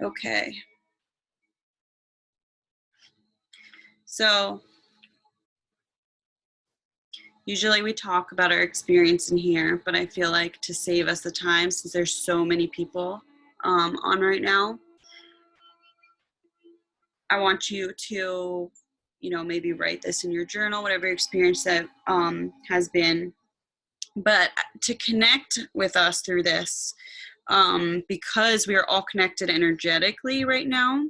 Okay. So usually we talk about our experience in here, but I feel like to save us the time, since there's so many people on right now, I want you to, maybe write this in your journal, whatever experience that has been. But to connect with us through this, because we are all connected energetically right now,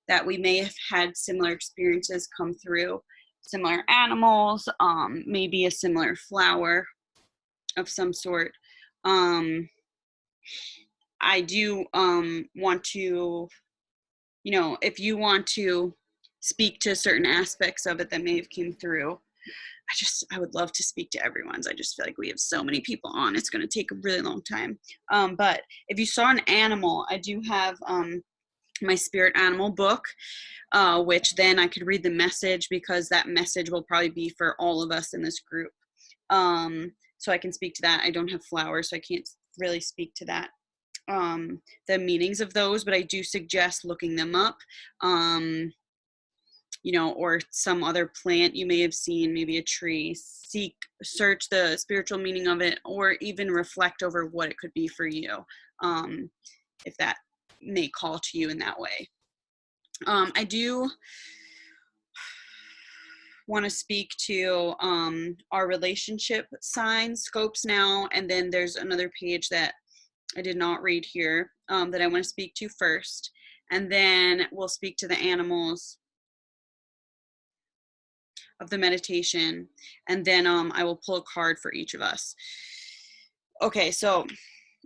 that we may have had similar experiences come through, similar animals, maybe a similar flower of some sort. I do want to, if you want to speak to certain aspects of it that may have came through, I would love to speak to everyone's. I just feel like we have so many people on. It's going to take a really long time. But if you saw an animal, I do have my spirit animal book, which then I could read the message, because that message will probably be for all of us in this group. So I can speak to that. I don't have flowers, so I can't really speak to that, the meanings of those, but I do suggest looking them up. Or some other plant you may have seen, maybe a tree, search the spiritual meaning of it, or even reflect over what it could be for you, if that may call to you in that way. I do want to speak to our relationship sign scopes now, and then there's another page that I did not read here that I want to speak to first, and then we'll speak to the animals of the meditation, and then I will pull a card for each of us. Okay, so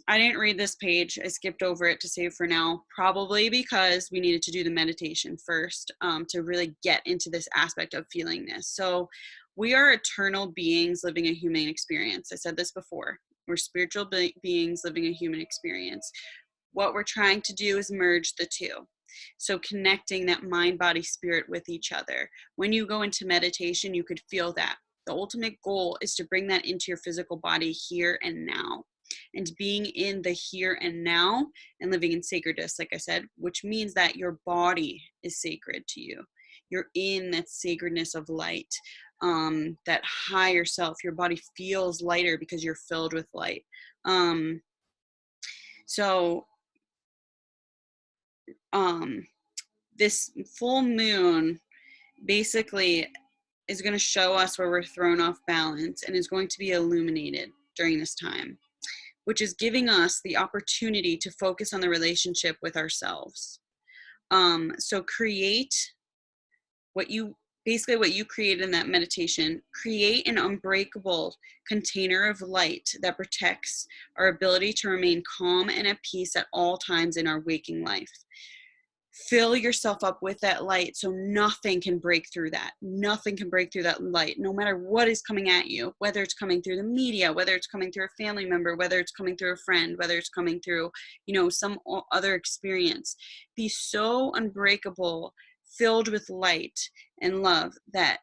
I didn't read this page. I skipped over it to save for now, probably because we needed to do the meditation first, to really get into this aspect of feeling this. So we are eternal beings living a human experience. I said this before. We're spiritual beings living a human experience. What we're trying to do is merge the two. So connecting that mind, body, spirit with each other. When you go into meditation, you could feel that. The ultimate goal is to bring that into your physical body here and now. And being in the here and now and living in sacredness, like I said, which means that your body is sacred to you. You're in that sacredness of light, that higher self. Your body feels lighter because you're filled with light. This full moon basically is going to show us where we're thrown off balance and is going to be illuminated during this time, which is giving us the opportunity to focus on the relationship with ourselves. So create what you create in that meditation. Create an unbreakable container of light that protects our ability to remain calm and at peace at all times in our waking life. Fill yourself up with that light so nothing can break through that. Nothing can break through that light, no matter what is coming at you, whether it's coming through the media, whether it's coming through a family member, whether it's coming through a friend, whether it's coming through, some other experience. Be so unbreakable, filled with light and love that,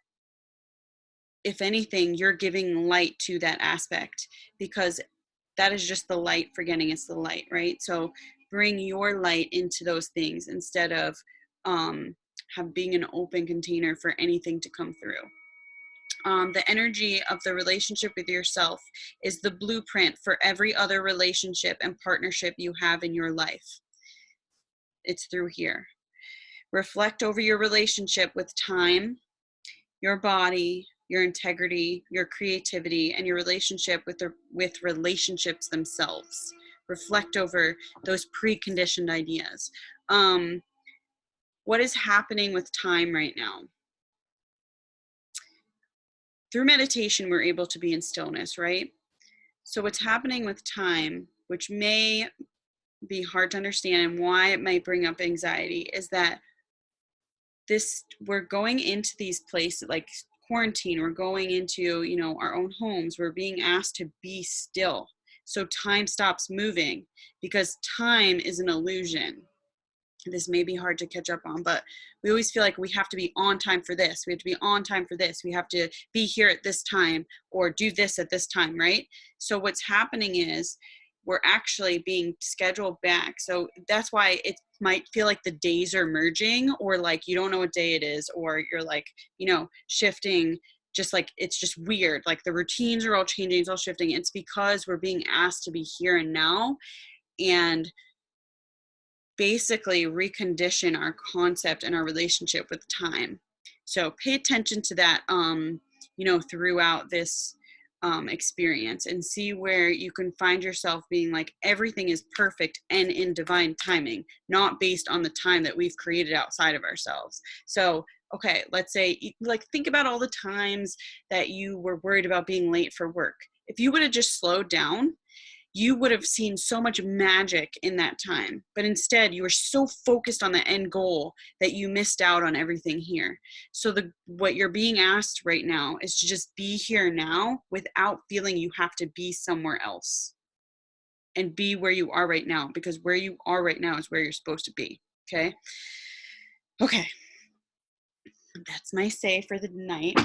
if anything, you're giving light to that aspect, because that is just the light forgetting it's the light, right? So bring your light into those things instead of being an open container for anything to come through. The energy of the relationship with yourself is the blueprint for every other relationship and partnership you have in your life. It's through here. Reflect over your relationship with time, your body, your integrity, your creativity, and your relationship with relationships themselves. Reflect over those preconditioned ideas. What is happening with time right now? Through meditation, we're able to be in stillness, right? So what's happening with time, which may be hard to understand and why it might bring up anxiety, is that we're going into these places like quarantine. We're going into, our own homes. We're being asked to be still. So time stops moving, because time is an illusion. This may be hard to catch up on, but we always feel like we have to be on time for this. We have to be on time for this. We have to be here at this time or do this at this time, right? So what's happening is we're actually being scheduled back. So that's why it might feel like the days are merging, or like you don't know what day it is, or you're like, shifting, just like it's just weird. Like the routines are all changing, it's all shifting. It's because we're being asked to be here and now and basically recondition our concept and our relationship with time. So pay attention to that, throughout this experience, and see where you can find yourself being like, everything is perfect and in divine timing, not based on the time that we've created outside of ourselves. So, okay, let's say, like, think about all the times that you were worried about being late for work. If you would have just slowed down, you would have seen so much magic in that time. But instead, you were so focused on the end goal that you missed out on everything here. So what you're being asked right now is to just be here now without feeling you have to be somewhere else, and be where you are right now, because where you are right now is where you're supposed to be. Okay. That's my say for the night.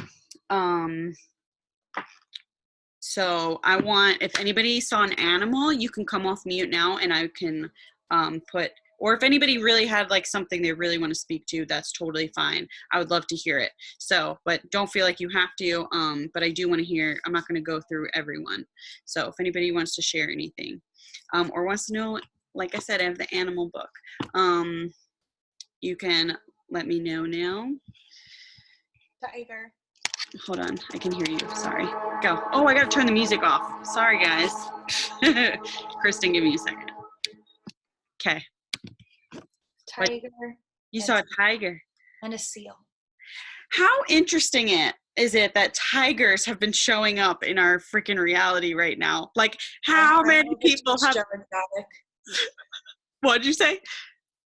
So I want, if anybody saw an animal, you can come off mute now, and I can or if anybody really had like something they really want to speak to, that's totally fine. I would love to hear it. So, but don't feel like you have to, but I do want to hear. I'm not going to go through everyone. So if anybody wants to share anything, or wants to know, like I said, I have the animal book. You can let me know now. Tiger. Hold on, I can hear you. Sorry. Go. Oh, I gotta turn the music off. Sorry, guys. Kristen, give me a second. Okay. Tiger. You saw a tiger. And a seal. How interesting is it that tigers have been showing up in our freaking reality right now? Like, how many people have... What'd you say?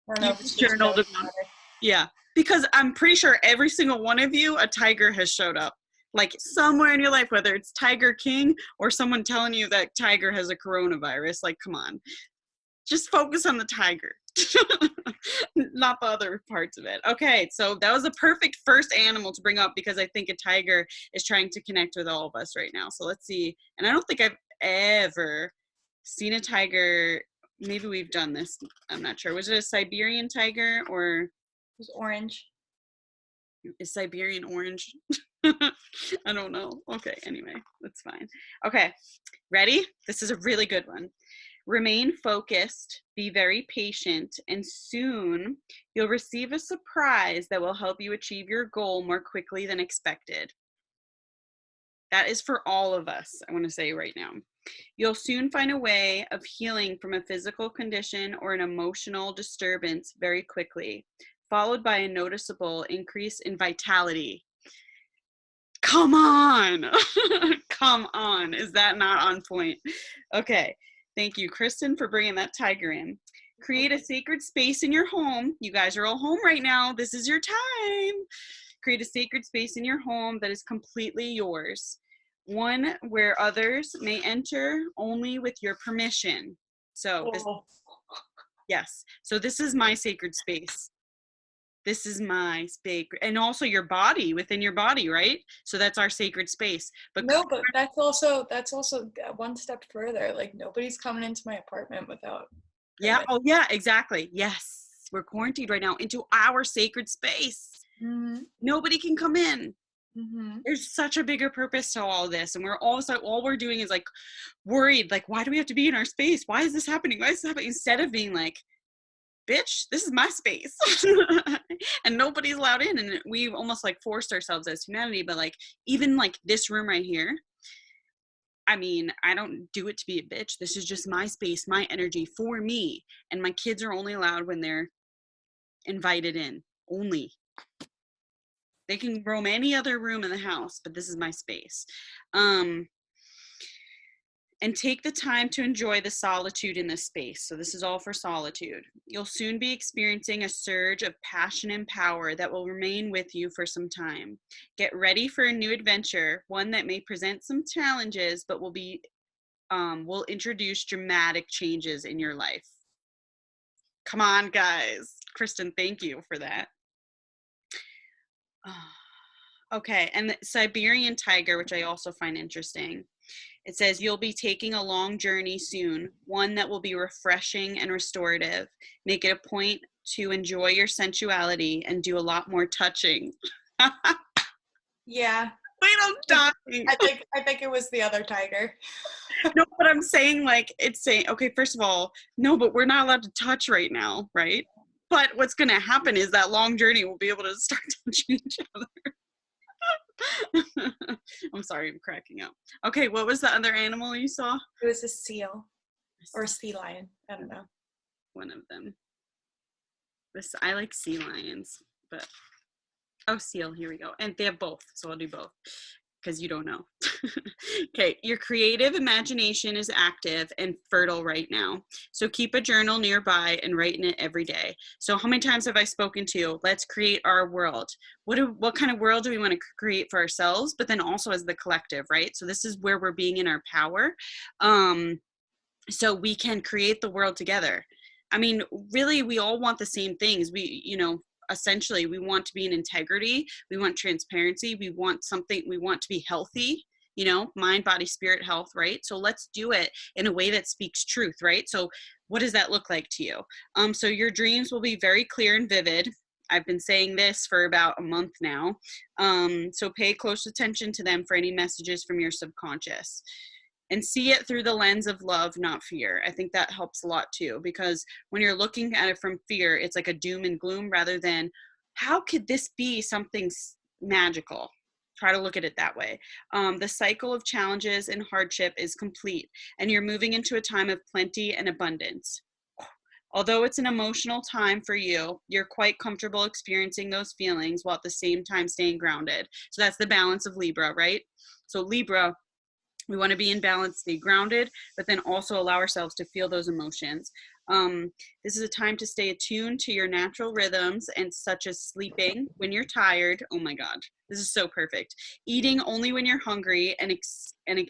I don't know if it's just journaled about it. Yeah. Because I'm pretty sure every single one of you, a tiger has showed up. Like somewhere in your life, whether it's Tiger King or someone telling you that tiger has a coronavirus. Like, come on. Just focus on the tiger. Not the other parts of it. Okay, so that was the perfect first animal to bring up, because I think a tiger is trying to connect with all of us right now. So let's see. And I don't think I've ever seen a tiger. Maybe we've done this. I'm not sure. Was it a Siberian tiger or... It was orange. Is Siberian orange? I don't know. Okay, anyway, that's fine. Okay, ready? This is a really good one. Remain focused, be very patient, and soon you'll receive a surprise that will help you achieve your goal more quickly than expected. That is for all of us, I want to say right now. You'll soon find a way of healing from a physical condition or an emotional disturbance very quickly, followed by a noticeable increase in vitality. Come on. Come on. Is that not on point? Okay. Thank you, Kristen, for bringing that tiger in. Create a sacred space in your home. You guys are all home right now. This is your time. Create a sacred space in your home that is completely yours. One where others may enter only with your permission. So, yes. So this is my sacred space. This is my sacred, and also your body, within your body, right? So that's our sacred space. But no, but that's also one step further. Like, nobody's coming into my apartment without permission. Yeah. Oh yeah, exactly. Yes. We're quarantined right now into our sacred space. Mm-hmm. Nobody can come in. Mm-hmm. There's such a bigger purpose to all this, and we're also, all we're doing is like worried, like, why do we have to be in our space? Why is this happening? Why is this happening? Instead of being like, bitch, this is my space. And nobody's allowed in. And we've almost like forced ourselves as humanity. But like, even like this room right here, I mean, I don't do it to be a bitch. This is just my space, my energy for me. And my kids are only allowed when they're invited in. Only. They can roam any other room in the house, but this is my space. And take the time to enjoy the solitude in this space. So this is all for solitude. You'll soon be experiencing a surge of passion and power that will remain with you for some time. Get ready for a new adventure, one that may present some challenges, but will introduce dramatic changes in your life. Come on, guys. Kristen, thank you for that. Okay, and the Siberian tiger, which I also find interesting. It says you'll be taking a long journey soon, one that will be refreshing and restorative. Make it a point to enjoy your sensuality and do a lot more touching. Yeah. Wait, I'm dying. I think it was the other tiger. No, but I'm saying, like, it's saying, okay, first of all, no, but we're not allowed to touch right now, right? But what's going to happen is that long journey will be able to start touching each other. I'm sorry, I'm cracking up. Okay, what was the other animal you saw? It was a seal or a sea lion. I don't know. One of them. I like sea lions, but oh, seal, here we go. And they have both, so I'll do both because you don't know. Okay, your creative imagination is active and fertile right now. So keep a journal nearby and write in it every day. So how many times have I spoken to, let's create our world? What kind of world do we want to create for ourselves, but then also as the collective, right? So this is where we're being in our power. So we can create the world together. I mean, really, we all want the same things. Essentially, we want to be in integrity. We want transparency. We want to be healthy, mind, body, spirit, health, right? So let's do it in a way that speaks truth, right? So what does that look like to you? So your dreams will be very clear and vivid. I've been saying this for about a month now. So pay close attention to them for any messages from your subconscious. And see it through the lens of love, not fear. I think that helps a lot too, because when you're looking at it from fear, it's like a doom and gloom rather than how could this be something magical? Try to look at it that way. The cycle of challenges and hardship is complete, and you're moving into a time of plenty and abundance. Although it's an emotional time for you, you're quite comfortable experiencing those feelings while at the same time staying grounded. So that's the balance of Libra, right? So Libra, we want to be in balance, stay grounded, but then also allow ourselves to feel those emotions. This is a time to stay attuned to your natural rhythms, and such as sleeping when you're tired. Oh my God, this is so perfect. Eating only when you're hungry, and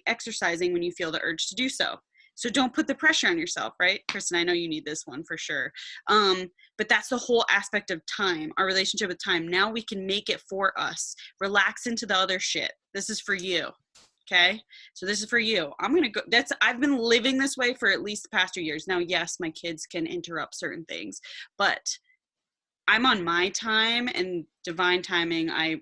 exercising when you feel the urge to do so. So don't put the pressure on yourself, right? Kristen, I know you need this one for sure. But that's the whole aspect of time, our relationship with time. Now we can make it for us. Relax into the other shit. This is for you. Okay, so this is for you. I've been living this way for at least the past 2 years. Now, yes, my kids can interrupt certain things, but I'm on my time and divine timing. I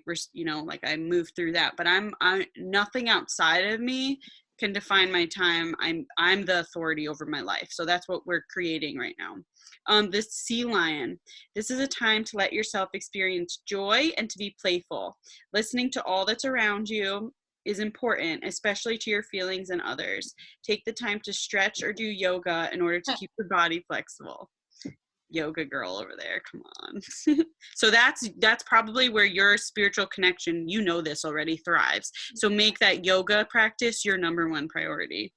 move through that, but I'm nothing outside of me can define my time. I'm the authority over my life. So that's what we're creating right now. This sea lion, this is a time to let yourself experience joy and to be playful. Listening to all that's around you is important, especially to your feelings and others. Take the time to stretch or do yoga in order to keep your body flexible. Yoga girl over there, come on. So that's probably where your spiritual connection, this already, thrives. So make that yoga practice your number one priority,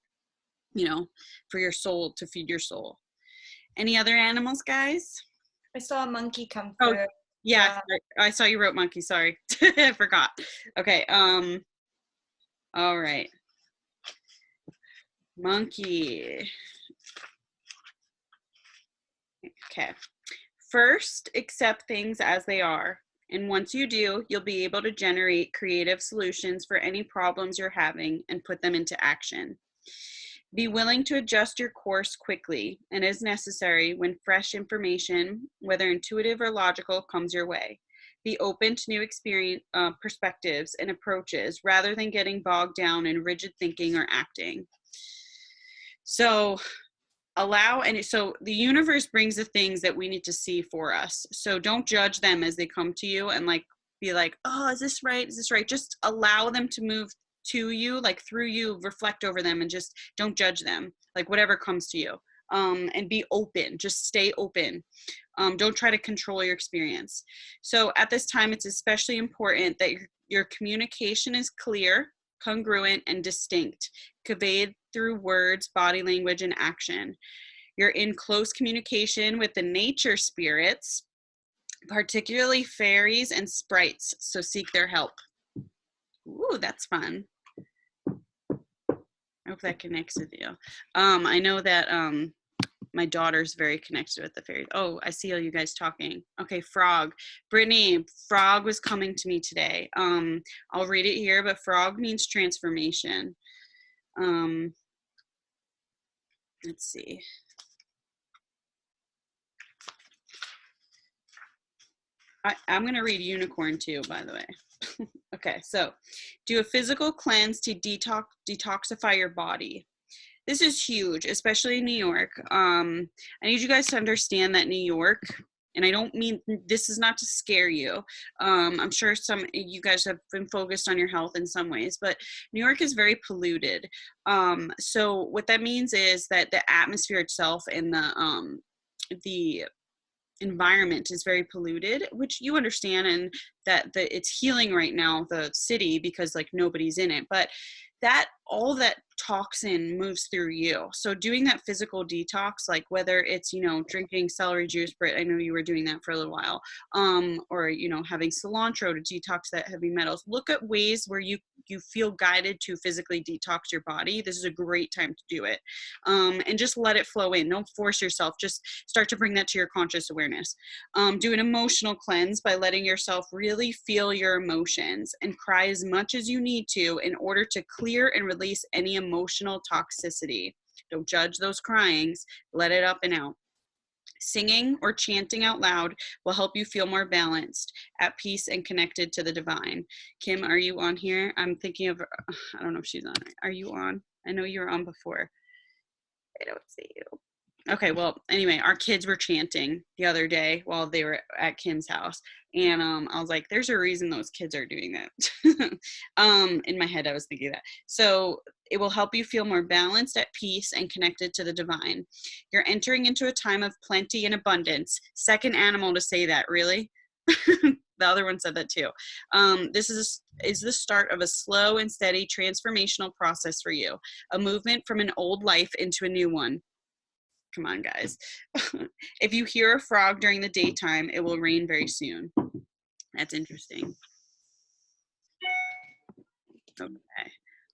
for your soul, to feed your soul. Any other animals, guys? I saw a monkey come Oh, through. yeah, I saw you wrote monkey, sorry. I forgot. Okay, all right. Monkey. Okay. First, accept things as they are. And once you do, you'll be able to generate creative solutions for any problems you're having and put them into action. Be willing to adjust your course quickly and as necessary when fresh information, whether intuitive or logical, comes your way. Be open to new perspectives and approaches rather than getting bogged down in rigid thinking or acting. So so the universe brings the things that we need to see for us. So don't judge them as they come to you and be like, oh, is this right? Is this right? Just allow them to move to you, through you, reflect over them, and just don't judge them, whatever comes to you. And be open, just stay open. Don't try to control your experience. So at this time, it's especially important that your communication is clear, congruent, and distinct, conveyed through words, body language, and action. You're in close communication with the nature spirits, particularly fairies and sprites, so seek their help. Ooh, that's fun. I hope that connects with you. I know that my daughter's very connected with the fairies. Oh, I see all you guys talking. Okay, frog. Brittany, frog was coming to me today. I'll read it here, but frog means transformation. Let's see. I'm going to read Unicorn too, by the way. Okay, so do a physical cleanse to detoxify your body. This is huge, especially in New York. I need you guys to understand that New York, and I don't mean this is not to scare you. I'm sure some you guys have been focused on your health in some ways, but New York is very polluted. So what that means is that the atmosphere itself and the environment is very polluted, which you understand, and that it's healing right now, the city, because like nobody's in it, but that all that toxin moves through you. So doing that physical detox, like whether it's, drinking celery juice, Britt, I know you were doing that for a little while, or, having cilantro to detox that heavy metals. Look at ways where you feel guided to physically detox your body. This is a great time to do it. And just let it flow in. Don't force yourself. Just start to bring that to your conscious awareness. Do an emotional cleanse by letting yourself really feel your emotions and cry as much as you need to in order to clear and release any emotional toxicity. Don't judge those cryings. Let it up and out. Singing or chanting out loud will help you feel more balanced, at peace, and connected to the divine. Kim, are you on here? I'm thinking of, I don't know if she's on. Are you on? I know you were on before. I don't see you. Okay, well, anyway, our kids were chanting the other day while they were at Kim's house. And I was like, there's a reason those kids are doing that. In my head, I was thinking that. So it will help you feel more balanced, at peace, and connected to the divine. You're entering into a time of plenty and abundance. Second animal to say that, really? The other one said that too. This is the start of a slow and steady transformational process for you. A movement from an old life into a new one. Come on, guys. If you hear a frog during the daytime, it will rain very soon. That's interesting. Okay.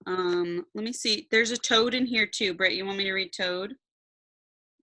Let me see. There's a toad in here too. Britt, you want me to read toad?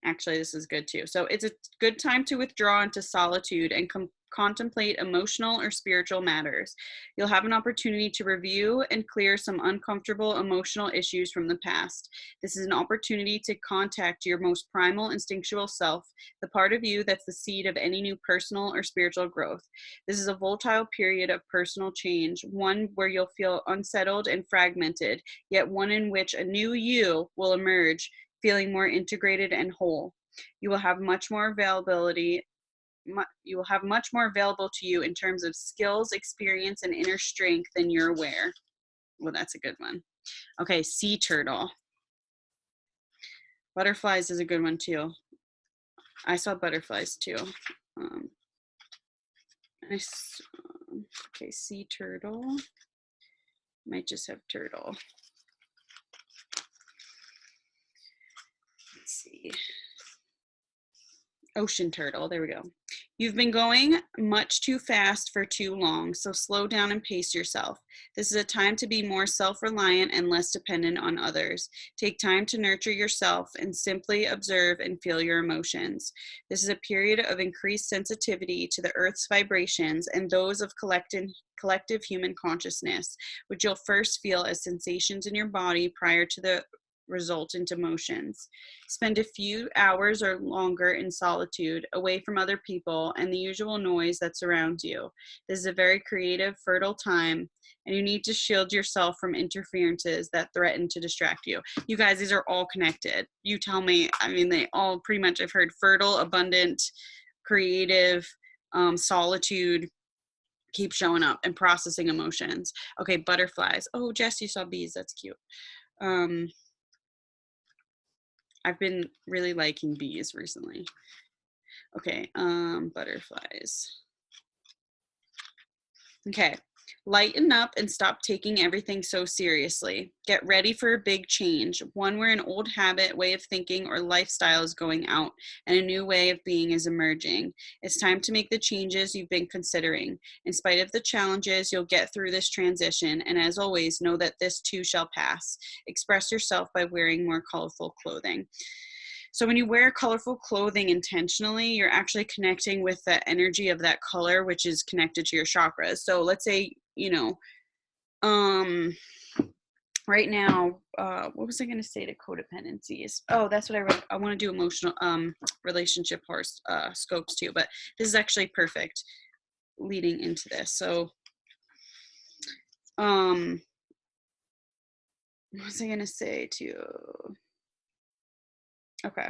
Actually, this is good too. So it's a good time to withdraw into solitude and contemplate emotional or spiritual matters. You'll have an opportunity to review and clear some uncomfortable emotional issues from the past. This is an opportunity to contact your most primal instinctual self, the part of you that's the seed of any new personal or spiritual growth. This is a volatile period of personal change, one where you'll feel unsettled and fragmented, yet one in which a new you will emerge, feeling more integrated and whole. You will have much more availability. You will have much more available to you in terms of skills, experience, and inner strength than you're aware. Well, that's a good one. Okay, sea turtle. Butterflies is a good one too. I saw butterflies too. Okay, sea turtle. Might just have turtle. Let's see. Ocean turtle, there we go. You've been going much too fast for too long, so slow down and pace yourself. This is a time to be more self-reliant and less dependent on others. Take time to nurture yourself and simply observe and feel your emotions. This is a period of increased sensitivity to the earth's vibrations and those of collective human consciousness, which you'll first feel as sensations in your body prior to the resultant emotions. Spend a few hours or longer in solitude, away from other people and the usual noise that surrounds you. This is a very creative, fertile time, and you need to shield yourself from interferences that threaten to distract you. You guys, these are all connected. You tell me. I mean, they all pretty much, I've heard fertile, abundant, creative, solitude, keep showing up, and processing emotions. Okay, butterflies. Oh, Jess, you saw bees. That's cute. I've been really liking bees recently. Okay, butterflies. Okay, lighten up and stop taking everything so seriously. Get ready for a big change, one where an old habit, way of thinking, or lifestyle is going out and a new way of being is emerging. It's time to make the changes you've been considering. In spite of the challenges, you'll get through this transition, and as always, know that this too shall pass. Express yourself by wearing more colorful clothing. So when you wear colorful clothing intentionally, you're actually connecting with the energy of that color, which is connected to your chakras. So let's say, right now, what was I going to say to codependencies? Oh, that's what I wrote. I want to do emotional relationship scopes too, but this is actually perfect leading into this. So, what was I going to say to you? Okay.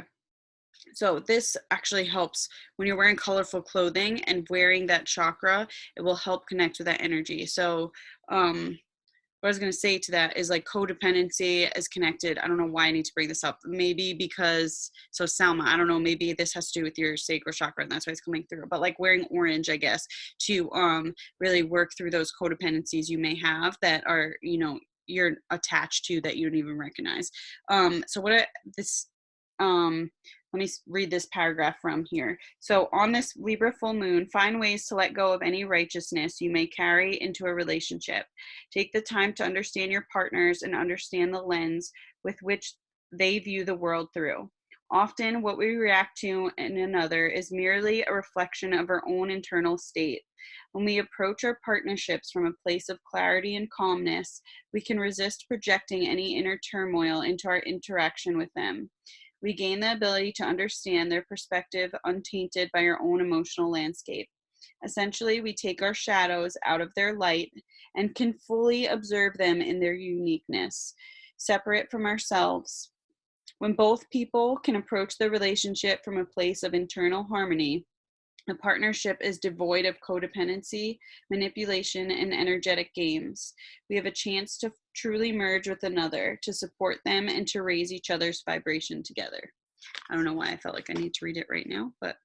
So this actually helps when you're wearing colorful clothing and wearing that chakra, it will help connect with that energy. So, what I was going to say to that is like codependency is connected. I don't know why I need to bring this up. Maybe because, so Salma, I don't know, maybe this has to do with your sacral chakra and that's why it's coming through. But like wearing orange, I guess, to really work through those codependencies you may have that are, you're attached to that you don't even recognize. Let me read this paragraph from here. So on this Libra full moon, find ways to let go of any righteousness you may carry into a relationship. Take the time to understand your partners and understand the lens with which they view the world through. Often, what we react to in another is merely a reflection of our own internal state. When we approach our partnerships from a place of clarity and calmness, we can resist projecting any inner turmoil into our interaction with them. We gain the ability to understand their perspective untainted by our own emotional landscape. Essentially, we take our shadows out of their light and can fully observe them in their uniqueness, separate from ourselves. When both people can approach the relationship from a place of internal harmony, a partnership is devoid of codependency, manipulation, and energetic games. We have a chance to truly merge with another, to support them, and to raise each other's vibration together. I don't know why I felt like I need to read it right now, but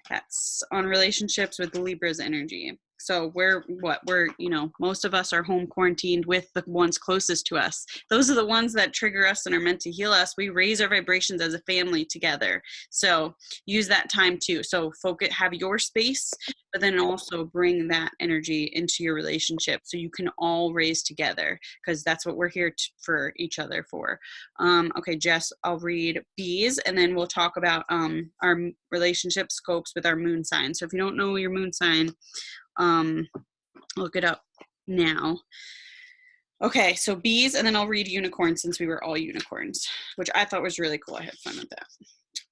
that's on relationships with Libra's energy. So most of us are home quarantined with the ones closest to us. Those are the ones that trigger us and are meant to heal us. We raise our vibrations as a family together. So use that time too. So have your space, but then also bring that energy into your relationship so you can all raise together, because that's what we're here for each other for. Okay, Jess, I'll read Bees, and then we'll talk about our relationship scopes with our moon sign. So if you don't know your moon sign, look it up now. Okay, so Bees, and then I'll read Unicorns since we were all unicorns, which I thought was really cool. I had fun with that.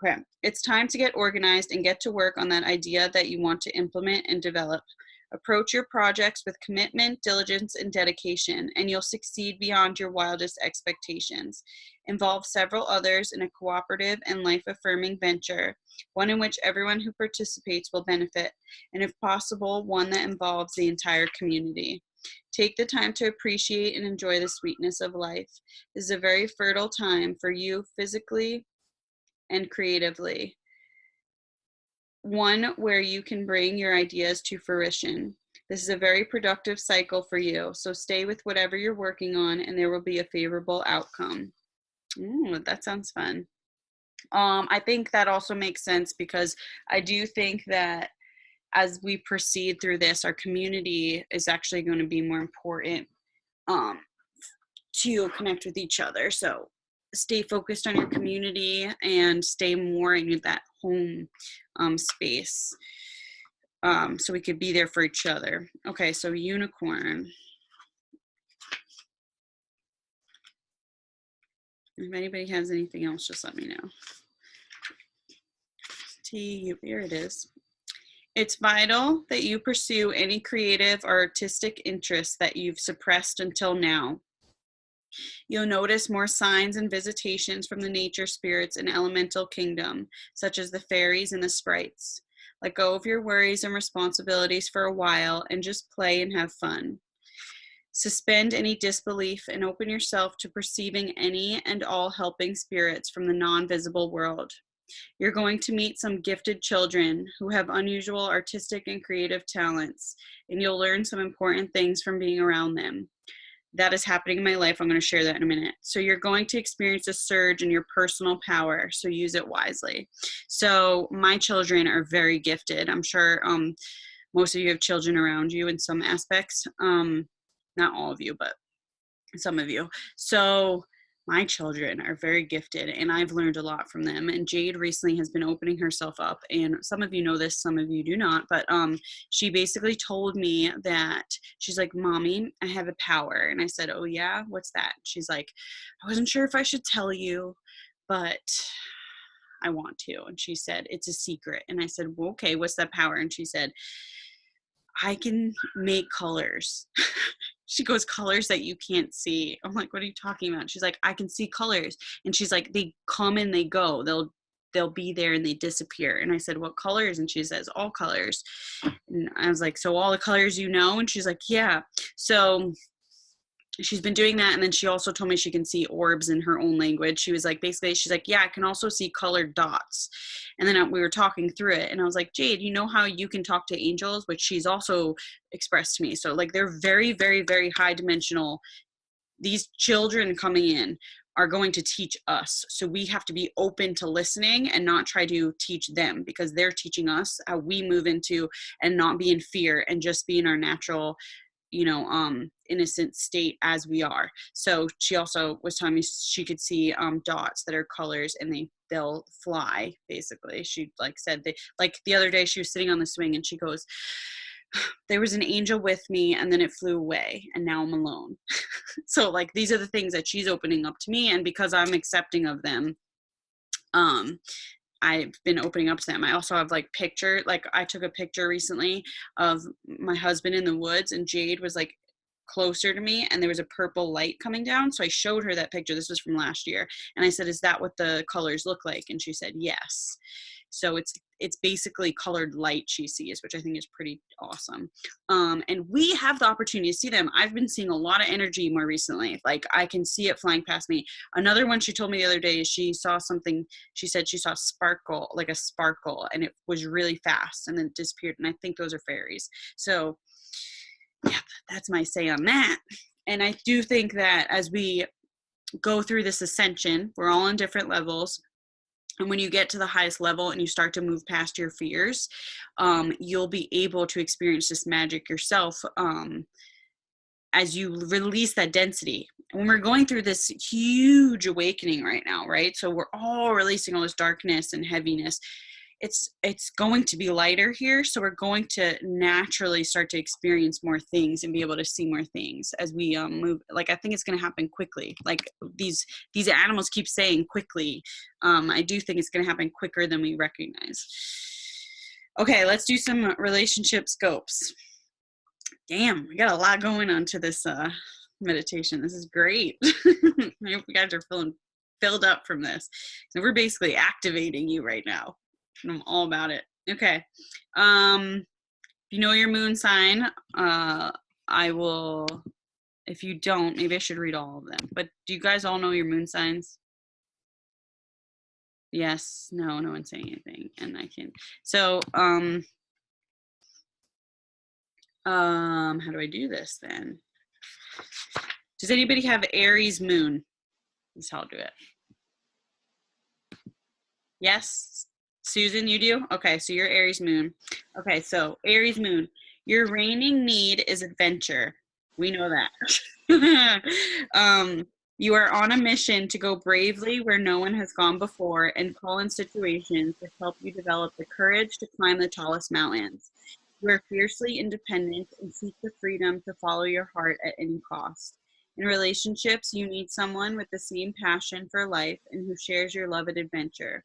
Okay, it's time to get organized and get to work on that idea that you want to implement and develop. Approach your projects with commitment, diligence, and dedication, and you'll succeed beyond your wildest expectations. Involve several others in a cooperative and life-affirming venture, one in which everyone who participates will benefit, and if possible, one that involves the entire community. Take the time to appreciate and enjoy the sweetness of life. This is a very fertile time for you physically and creatively. One where you can bring your ideas to fruition. This is a very productive cycle for you, so stay with whatever you're working on and there will be a favorable outcome. Ooh, that sounds fun. I think that also makes sense because I do think that as we proceed through this, our community is actually going to be more important to connect with each other. So stay focused on your community and stay more in that home space, so we could be there for each other. Okay, so Unicorn. If anybody has anything else, just let me know. Here it is. It's vital that you pursue any creative or artistic interests that you've suppressed until now. You'll notice more signs and visitations from the nature spirits and elemental kingdom, such as the fairies and the sprites. Let go of your worries and responsibilities for a while and just play and have fun. Suspend any disbelief and open yourself to perceiving any and all helping spirits from the non-visible world. You're going to meet some gifted children who have unusual artistic and creative talents, and you'll learn some important things from being around them. That is happening in my life. I'm going to share that in a minute. So you're going to experience a surge in your personal power, so use it wisely. So my children are very gifted. I'm sure most of you have children around you in some aspects. Not all of you, but some of you. So my children are very gifted, and I've learned a lot from them. And Jade recently has been opening herself up, and some of you know this, some of you do not, but she basically told me that she's like, Mommy, I have a power. And I said, oh yeah, what's that? She's like, I wasn't sure if I should tell you, but I want to. And she said, it's a secret. And I said, well, okay, what's that power? And she said, I can make colors. She goes, colors that you can't see. I'm like, what are you talking about? She's like, I can see colors. And she's like, they come and they go. They'll be there and they disappear. And I said, what colors? And she says, all colors. And I was like, so all the colors you know? And she's like, yeah. So she's been doing that. And then she also told me she can see orbs in her own language. She was like, basically, she's like, yeah, I can also see colored dots. And then we were talking through it, and I was like, Jade, you know how you can talk to angels, which she's also expressed to me. So like, they're very, very, very high dimensional. These children coming in are going to teach us. So we have to be open to listening and not try to teach them, because they're teaching us how we move into and not be in fear and just be in our natural, innocent state as we are. So she also was telling me she could see dots that are colors, and they'll fly, basically. She said the other day she was sitting on the swing, and she goes, there was an angel with me, and then it flew away, and now I'm alone. So these are the things that she's opening up to me, and because I'm accepting of them, I've been opening up to them. I also have picture, I took a picture recently of my husband in the woods, and Jade was closer to me, and there was a purple light coming down. So I showed her that picture. This was from last year. And I said, is that what the colors look like? And she said, yes. So it's basically colored light she sees, which I think is pretty awesome. And we have the opportunity to see them. I've been seeing a lot of energy more recently. I can see it flying past me. Another one she told me the other day is she saw something. She said she saw a sparkle, and it was really fast, and then it disappeared. And I think those are fairies. So yeah, that's my say on that. And I do think that as we go through this ascension, we're all on different levels. And when you get to the highest level and you start to move past your fears, you'll be able to experience this magic yourself as you release that density. When we're going through this huge awakening right now, right? So we're all releasing all this darkness and heaviness. It's going to be lighter here, so we're going to naturally start to experience more things and be able to see more things as we move. I think it's going to happen quickly. These animals keep saying quickly. I do think it's going to happen quicker than we recognize. Okay, let's do some relationship scopes. Damn, we got a lot going on to this meditation. This is great. I hope you guys are feeling filled up from this. So we're basically activating you right now. I'm all about it. Okay. If you know your moon sign, I will, if you don't, maybe I should read all of them. But do you guys all know your moon signs? Yes. No one's saying anything. And I can. So, how do I do this then? Does anybody have Aries moon? That's how I'll do it. Yes? Susan, you do? Okay, so you're Aries moon. Okay, so Aries moon, your reigning need is adventure. We know that. You are on a mission to go bravely where no one has gone before and call in situations that help you develop the courage to climb the tallest mountains. You are fiercely independent and seek the freedom to follow your heart at any cost. In relationships, you need someone with the same passion for life and who shares your love and adventure.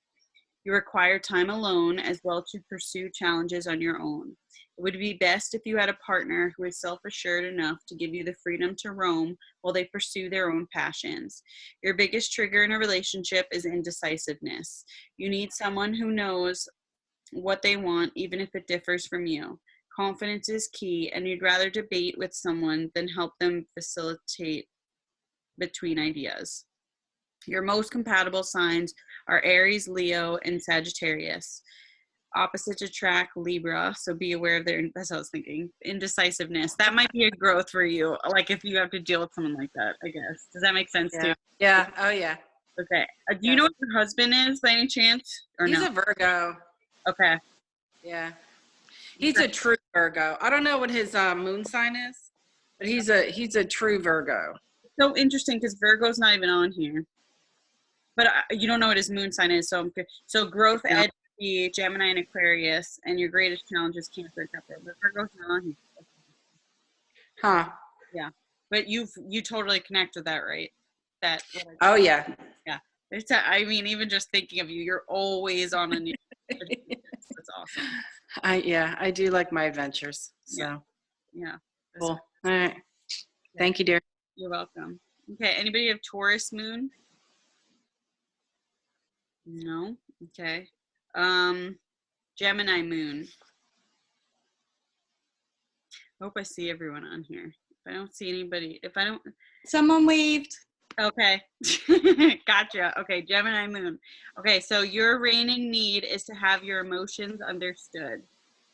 You require time alone as well to pursue challenges on your own. It would be best if you had a partner who is self-assured enough to give you the freedom to roam while they pursue their own passions. Your biggest trigger in a relationship is indecisiveness. You need someone who knows what they want, even if it differs from you. Confidence is key, and you'd rather debate with someone than help them facilitate between ideas. Your most compatible signs are Aries, Leo, and Sagittarius. Opposites attract, Libra, so be aware of their, that's what I was thinking, indecisiveness. That might be a growth for you, if you have to deal with someone like that, I guess. Does that make sense too? Yeah. Oh, yeah. Okay. Do you know what your husband is by any chance? Or He's no? a Virgo. Okay. Yeah. He's a true Virgo. I don't know what his moon sign is, but he's a true Virgo. So interesting because Virgo's not even on here. But you don't know what his moon sign is, so so growth Yeah. edge would be Gemini and Aquarius, and your greatest challenge is Cancer and Capricorn. But Virgo's not on here. Huh. Yeah, but you totally connect with that, right? That. Oh, yeah. Yeah. I mean, even just thinking of you, you're always on a new. That's awesome. I do like my adventures. So Yeah. Yeah. cool. All right. Thank you, dear. You're welcome. Okay. Anybody have Taurus moon? No. Okay. Gemini moon. Hope I see everyone on here. If I don't see anybody, if I don't, Someone waved. okay. Gotcha. Okay, Gemini moon. Okay, so your reigning need is to have your emotions understood.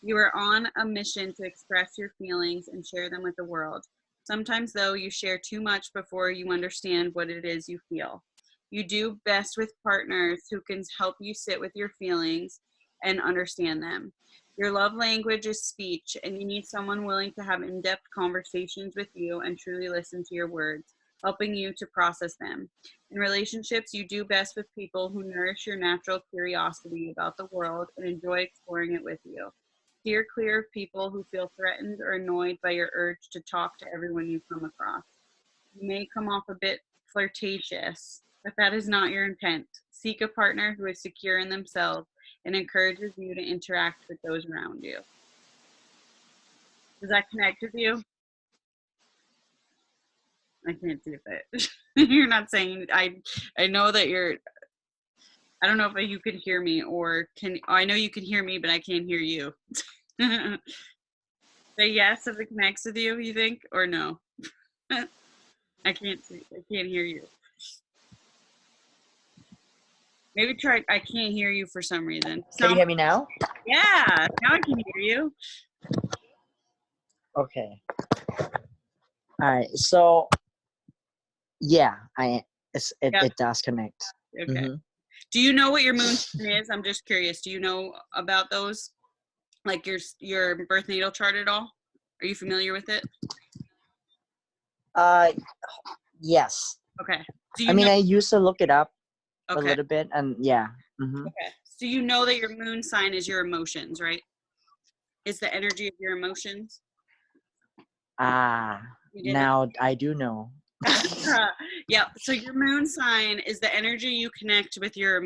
You are on a mission to express your feelings and share them with the world. Sometimes, though, you share too much before you understand what it is you feel. You do best with partners who can help you sit with your feelings and understand them. Your love language is speech, and you need someone willing to have in-depth conversations with you and truly listen to your words, helping you to process them. In relationships, you do best with people who nourish your natural curiosity about the world and enjoy exploring it with you. Steer clear of people who feel threatened or annoyed by your urge to talk to everyone you come across. You may come off a bit flirtatious, but that is not your intent. Seek a partner who is secure in themselves and encourages you to interact with those around you. Does that connect with you? I can't see it. You're not saying. I know that you're. I don't know if you can hear me or can. I know you can hear me, but I can't hear you. Say yes if it connects with you. You think or no? I can't see. I can't hear you. Maybe try. I can't hear you for some reason. Can you hear me now? Yeah, now I can hear you. Okay. All right. So, yeah, it does connect. Okay. Mhm. Do you know what your moon sign is? I'm just curious. Do you know about those? Like your birth natal chart at all? Are you familiar with it? Yes. Okay. Do I you mean, know? I used to look it up a Okay. little bit, and yeah. Mhm. Okay. So you know that your moon sign is your emotions, right? Is the energy of your emotions. Ah, You didn't now I do know. Yeah. So your moon sign is the energy you connect with your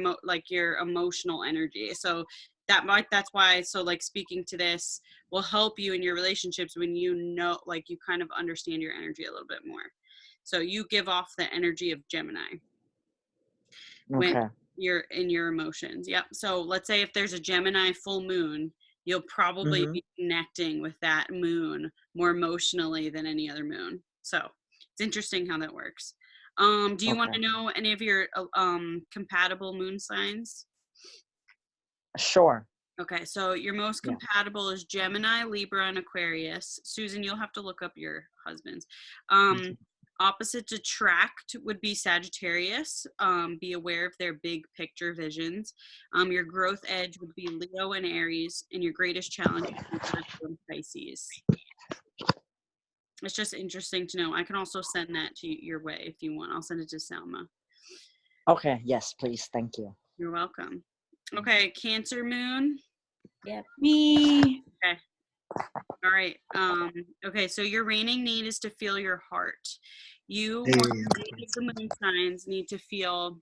your emotional energy. So that's why like speaking to this will help you in your relationships when you know like you kind of understand your energy a little bit more. So you give off the energy of Gemini when Okay. you're in your emotions. Yep. So let's say if there's a Gemini full moon, you'll probably Mhm. be connecting with that moon more emotionally than any other moon. So it's interesting how that works. Do you want Okay. to know any of your compatible moon signs? Sure. Okay, so your most Yeah. compatible is Gemini, Libra, and Aquarius. Susan, you'll have to look up your husband's. Mhm. Opposite to attract would be Sagittarius. Be aware of their big picture visions. Your growth edge would be Leo and Aries, and your greatest challenge would be Virgo and Pisces. It's just interesting to know. I can also send that to you your way if you want. I'll send it to Selma. Okay. Yes, please. Thank you. You're welcome. Okay, Cancer moon. Yep. Me. Okay. All right. Okay, so your reigning need is to feel your heart. You, more than any of the moon signs, need to feel.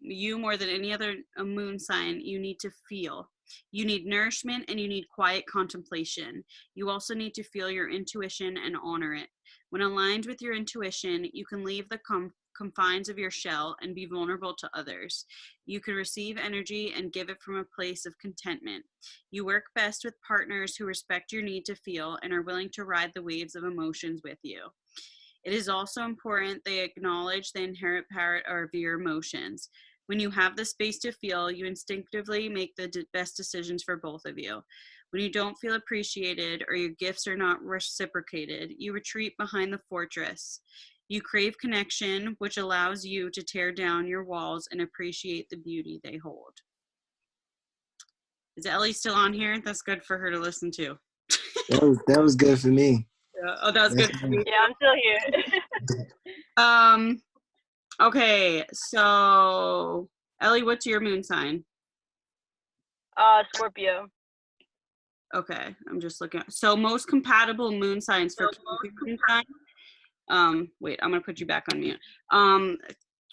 You more than any other moon sign, you need to feel. You need nourishment and you need quiet contemplation. You also need to feel your intuition and honor it. When aligned with your intuition, you can leave the confines of your shell and be vulnerable to others. You can receive energy and give it from a place of contentment. You work best with partners who respect your need to feel and are willing to ride the waves of emotions with you. It is also important they acknowledge the inherent power of your emotions. When you have the space to feel, you instinctively make the best decisions for both of you. When you don't feel appreciated or your gifts are not reciprocated, you retreat behind the fortress. You crave connection, which allows you to tear down your walls and appreciate the beauty they hold. Is Ellie still on here? That's good for her to listen to. That was good for me. Oh, that was good for me. Yeah, I'm still here. Okay, so Ellie, what's your moon sign? Scorpio. Okay, I'm just looking. So most compatible moon signs for Cancer moon sign. Wait, I'm gonna put you back on mute.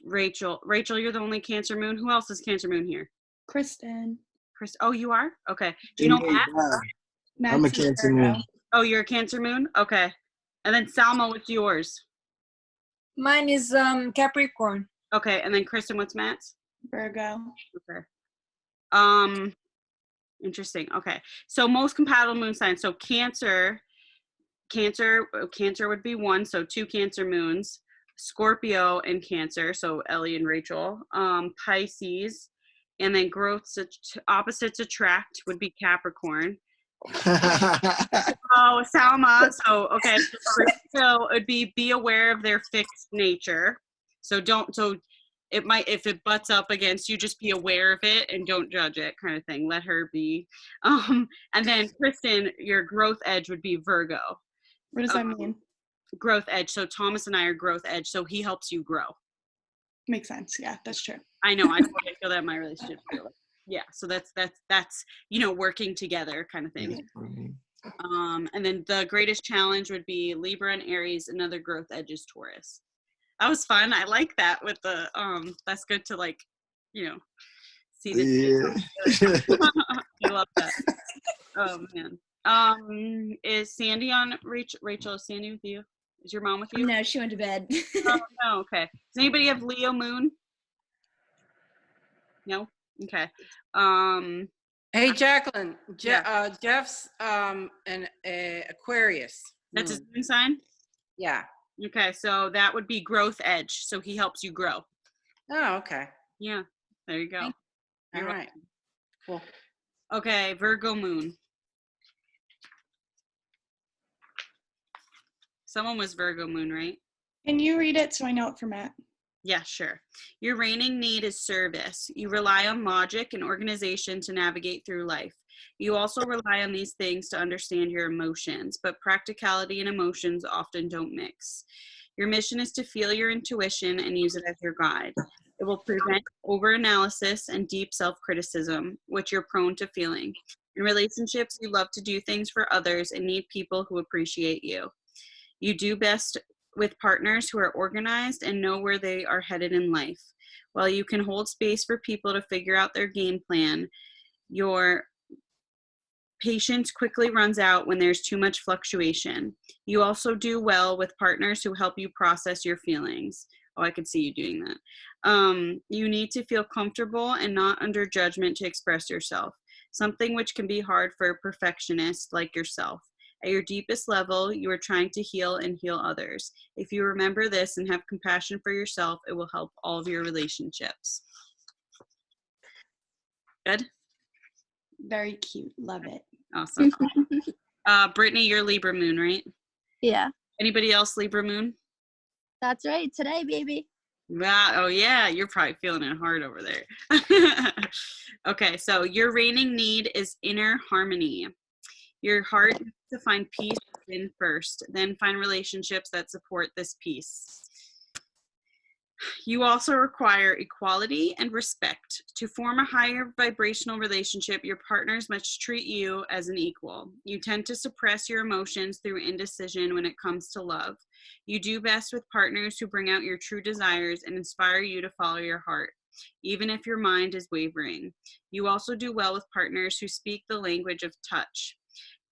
Rachel, you're the only Cancer moon. Who else is Cancer moon here? Kristen. Chris. Oh, you are. Okay. Do you know Matt? Matt's I'm a is Cancer Virgo. moon. Oh, you're a Cancer moon. Okay. And then Salma, what's yours? Mine is Capricorn. Okay. And then Kristen, what's Matt's? Virgo. Okay. Interesting. Okay. So most compatible moon signs. So Cancer would be one. So 2 Cancer moons. Scorpio and Cancer. So Ellie and Rachel. Pisces, and then opposites attract would be Capricorn. Oh, Salma. So okay. So it'd be aware of their fixed nature. So it might, if it butts up against you, just be aware of it and don't judge it, kind of thing. Let her be. And then Kristen, your growth edge would be Virgo. What does that mean? Growth edge. So Thomas and I are growth edge. So he helps you grow. Makes sense. Yeah, that's true. I know. I totally feel that in my relationship too. Yeah. So that's working together, kind of thing. And then the greatest challenge would be Libra and Aries. Another growth edge is Taurus. That was fun. I like that with the that's good to see this. Yeah. I love that. Oh man. Is Sandy on? Rachel, is Sandy with you? Is your mom with you? No, she went to bed. Oh, no. Okay. Does anybody have Leo moon? No. Okay. Hey, Jacqueline. Yeah. Jeff's an Aquarius. That's his moon. moon sign. Yeah. Okay, so that would be growth edge. So he helps you grow. Oh, okay. Yeah. There you go. All You're right. Cool. Okay, Virgo moon. Someone was Virgo moon, right? Can you read it so I know it for Matt? Yeah, sure. Your reigning need is service. You rely on logic and organization to navigate through life. You also rely on these things to understand your emotions, but practicality and emotions often don't mix. Your mission is to feel your intuition and use it as your guide. It will prevent overanalysis and deep self-criticism, which you're prone to feeling. In relationships, you love to do things for others and need people who appreciate you. You do best with partners who are organized and know where they are headed in life. While you can hold space for people to figure out their game plan, your patience quickly runs out when there's too much fluctuation. You also do well with partners who help you process your feelings. Oh, I could see you doing that. You need to feel comfortable and not under judgment to express yourself, something which can be hard for a perfectionist like yourself. At your deepest level, you are trying to heal and heal others. If you remember this and have compassion for yourself, it will help all of your relationships. Good? Very cute. Love it. Awesome. Brittany, you're Libra moon, right? Yeah, Anybody else Libra moon? that's right. Today, baby. Wow. Oh, yeah. You're probably feeling it hard over there. Okay. So your reigning need is inner harmony. Your heart needs to find peace within first, then find relationships that support this peace. You also require equality and respect. To form a higher vibrational relationship, your partners must treat you as an equal. You tend to suppress your emotions through indecision when it comes to love. You do best with partners who bring out your true desires and inspire you to follow your heart, even if your mind is wavering. You also do well with partners who speak the language of touch,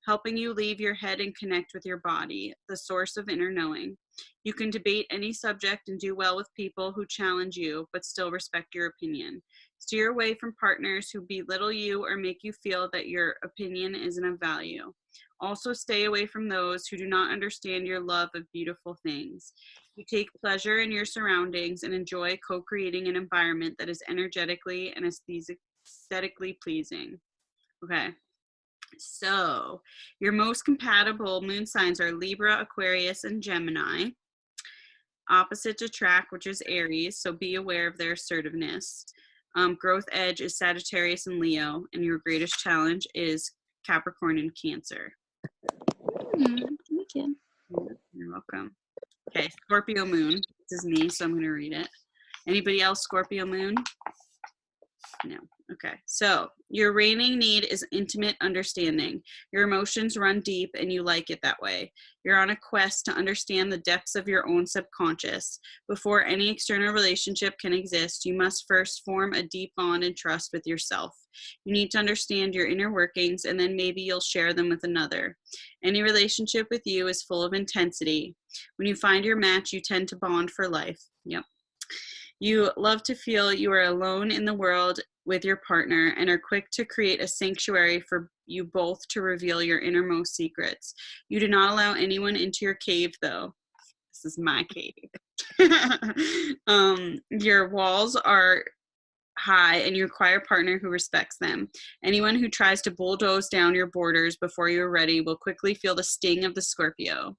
helping you leave your head and connect with your body, the source of inner knowing. You can debate any subject and do well with people who challenge you, but still respect your opinion. Steer away from partners who belittle you or make you feel that your opinion isn't of value. Also, stay away from those who do not understand your love of beautiful things. You take pleasure in your surroundings and enjoy co-creating an environment that is energetically and aesthetically pleasing. Okay. So your most compatible moon signs are Libra, Aquarius, and Gemini. Opposites attract, which is Aries, so be aware of their assertiveness. Growth edge is Sagittarius and Leo, and your greatest challenge is Capricorn and Cancer. Thank you. You're welcome. Okay, Scorpio moon. This is me, so I'm going to read it. Anybody else Scorpio moon? No. Okay. So your reigning need is intimate understanding. Your emotions run deep and you like it that way. You're on a quest to understand the depths of your own subconscious. Before any external relationship can exist, you must first form a deep bond and trust with yourself. You need to understand your inner workings and then maybe you'll share them with another. Any relationship with you is full of intensity. When you find your match, you tend to bond for life. Yep. You love to feel you are alone in the world with your partner and are quick to create a sanctuary for you both to reveal your innermost secrets. You do not allow anyone into your cave, though. This is my cave. Your walls are high and you require a partner who respects them. Anyone who tries to bulldoze down your borders before you're ready will quickly feel the sting of the Scorpio.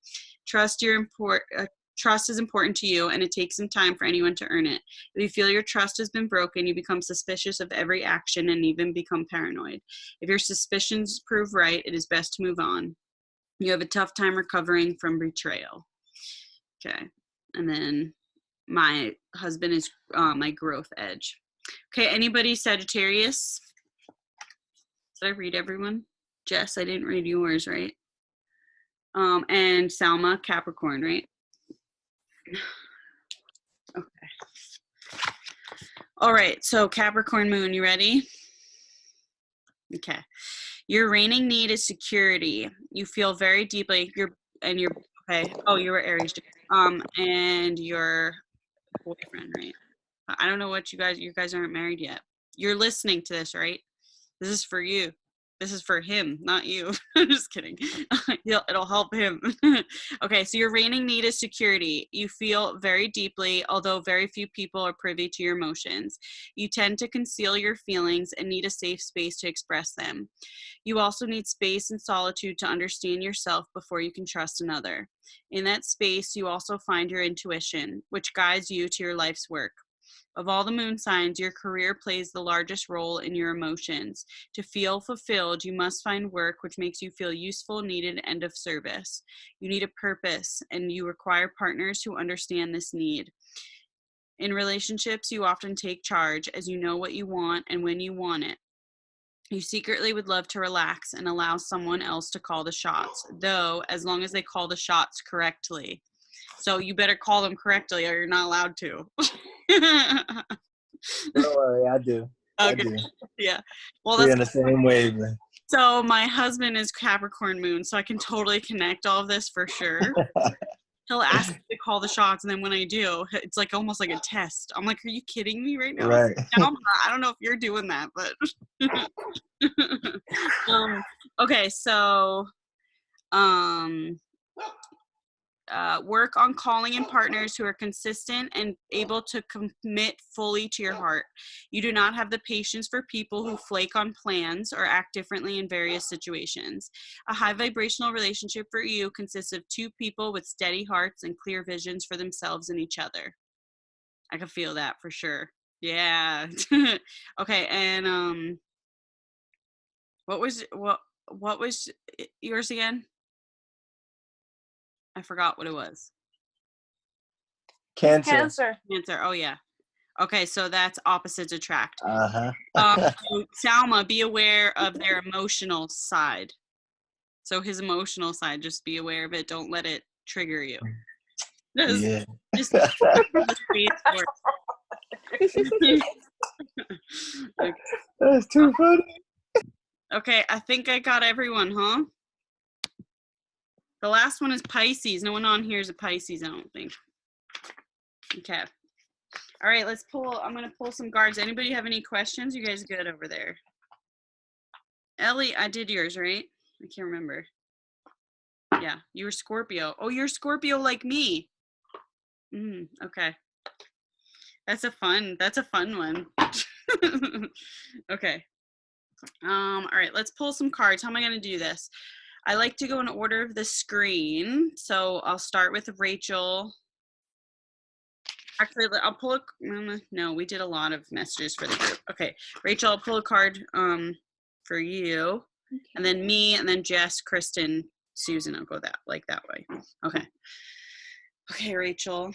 Trust is important to you, and it takes some time for anyone to earn it. If you feel your trust has been broken, you become suspicious of every action and even become paranoid. If your suspicions prove right, it is best to move on. You have a tough time recovering from betrayal. Okay. And then my husband is my growth edge. Okay, anybody Sagittarius? Did I read everyone? Jess, I didn't read yours, right? And Salma, Capricorn, right? Okay. All right, so Capricorn moon, you ready? Okay. Your reigning need is security. You feel very deeply okay. Oh, you were Aries. And your boyfriend, right? I don't know what you guys aren't married yet. You're listening to this, right? This is for you. This is for him, not you. I'm just kidding. It'll help him. Okay, so your reigning need is security. You feel very deeply, although very few people are privy to your emotions. You tend to conceal your feelings and need a safe space to express them. You also need space and solitude to understand yourself before you can trust another. In that space, you also find your intuition, which guides you to your life's work. Of all the moon signs, your career plays the largest role in your emotions. To feel fulfilled, you must find work which makes you feel useful, needed, and of service. You need a purpose, and you require partners who understand this need. In relationships, you often take charge as you know what you want and when you want it. You secretly would love to relax and allow someone else to call the shots, though, as long as they call the shots correctly. So you better call them correctly or you're not allowed to. Don't worry, I do. I Okay. do. Yeah. Well, We're that's in the same wavelength. so my husband is Capricorn moon, so I can totally connect all of this for sure. He'll ask me to call the shots, and then when I do, it's like almost like a test. I'm like, are you kidding me right now? Right. No, I'm not. I don't know if you're doing that, but okay, so work on calling in partners who are consistent and able to commit fully to your heart. You do not have the patience for people who flake on plans or act differently in various situations. A high vibrational relationship for you consists of two people with steady hearts and clear visions for themselves and each other. I can feel that for sure. Yeah. Okay, and what was yours again? I forgot what it was. Cancer. Cancer. Cancer. Oh yeah. Okay, so that's opposites attract. Uh-huh. So Salma, be aware of their emotional side. So his emotional side, just be aware of it. Don't let it trigger you. Yeah. Just the space for it. Okay. That's too funny. Okay, I think I got everyone, huh? The last one is Pisces. No one on here is a Pisces, I don't think. Okay. All right, I'm going to pull some cards. Anybody have any questions? You guys good over there? Ellie, I did yours, right? I can't remember. Yeah, you were Scorpio. Oh, you're Scorpio like me. Okay. That's a fun one. Okay. All right, let's pull some cards. How am I going to do this? I like to go in order of the screen. So I'll start with Rachel. Actually, I'll pull no, we did a lot of messages for the group. Okay, Rachel, I'll pull a card for you. Okay. And then me, and then Jess, Kristen, Susan. I'll go that way. Okay. Okay, Rachel.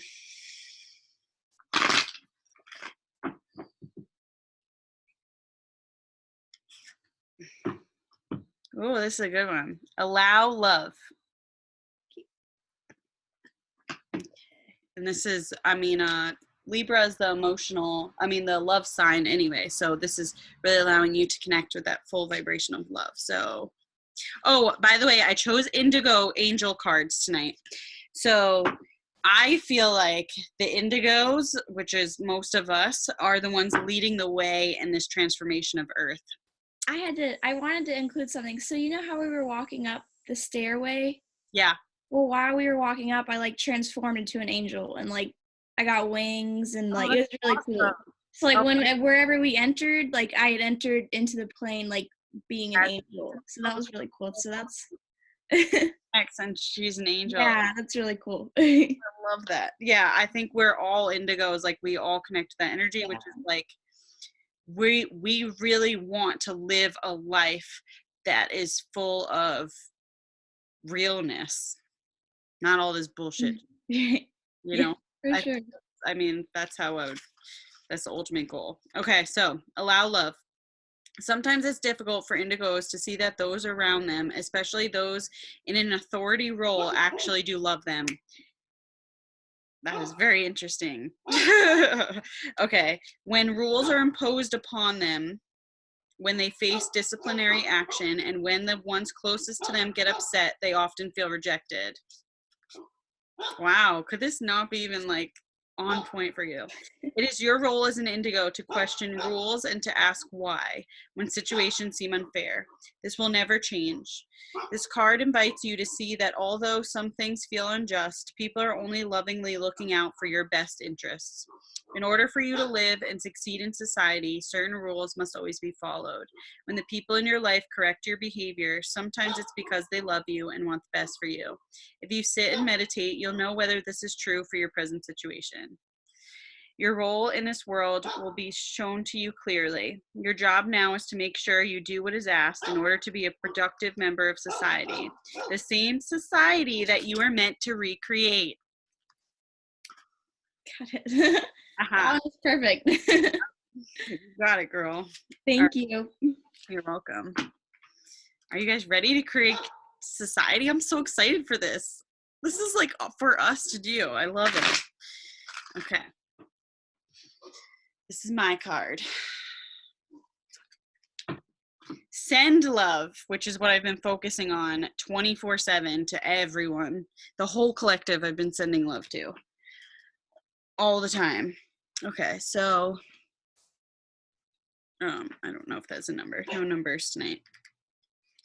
Oh, this is a good one. Allow love. And this is, Libra is the the love sign anyway. So this is really allowing you to connect with that full vibration of love. So, oh, by the way, I chose indigo angel cards tonight. So I feel like the indigos, which is most of us, are the ones leading the way in this transformation of Earth. I wanted to include something. So you know how we were walking up the stairway? Yeah. Well, while we were walking up, I like transformed into an angel and like I got wings and like it was really cool. So like wherever we entered, like I had entered into the plane like being an angel. So that was really cool. So that's And she's an angel. yeah, that's really cool. I love that. Yeah, I think we're all indigos. Like we all connect to that energy, which is like we really want to live a life that is full of realness, not all this bullshit. You know, For sure. I mean, that's that's the ultimate goal. Okay, so allow love. Sometimes it's difficult for indigos to see that those around them, especially those in an authority role, actually do love them. That is very interesting. Okay, when rules are imposed upon them, when they face disciplinary action, and when the ones closest to them get upset, they often feel rejected. Wow, could this not be even like on point for you? It is your role as an indigo to question rules and to ask why when situations seem unfair. This will never change. This card invites you to see that although some things feel unjust, people are only lovingly looking out for your best interests. In order for you to live and succeed in society, certain rules must always be followed. When the people in your life correct your behavior, sometimes it's because they love you and want the best for you. If you sit and meditate, you'll know whether this is true for your present situation. Your role in this world will be shown to you clearly. Your job now is to make sure you do what is asked in order to be a productive member of society, the same society that you are meant to recreate. Got it. That was perfect. You got it, girl. Thank you. You're welcome. Are you guys ready to create society? I'm so excited for this. This is like for us to do. I love it. Okay. This is my card. Send love, which is what I've been focusing on 24/7 to everyone. The whole collective I've been sending love to. All the time. Okay, so I don't know if that's a number. No numbers tonight.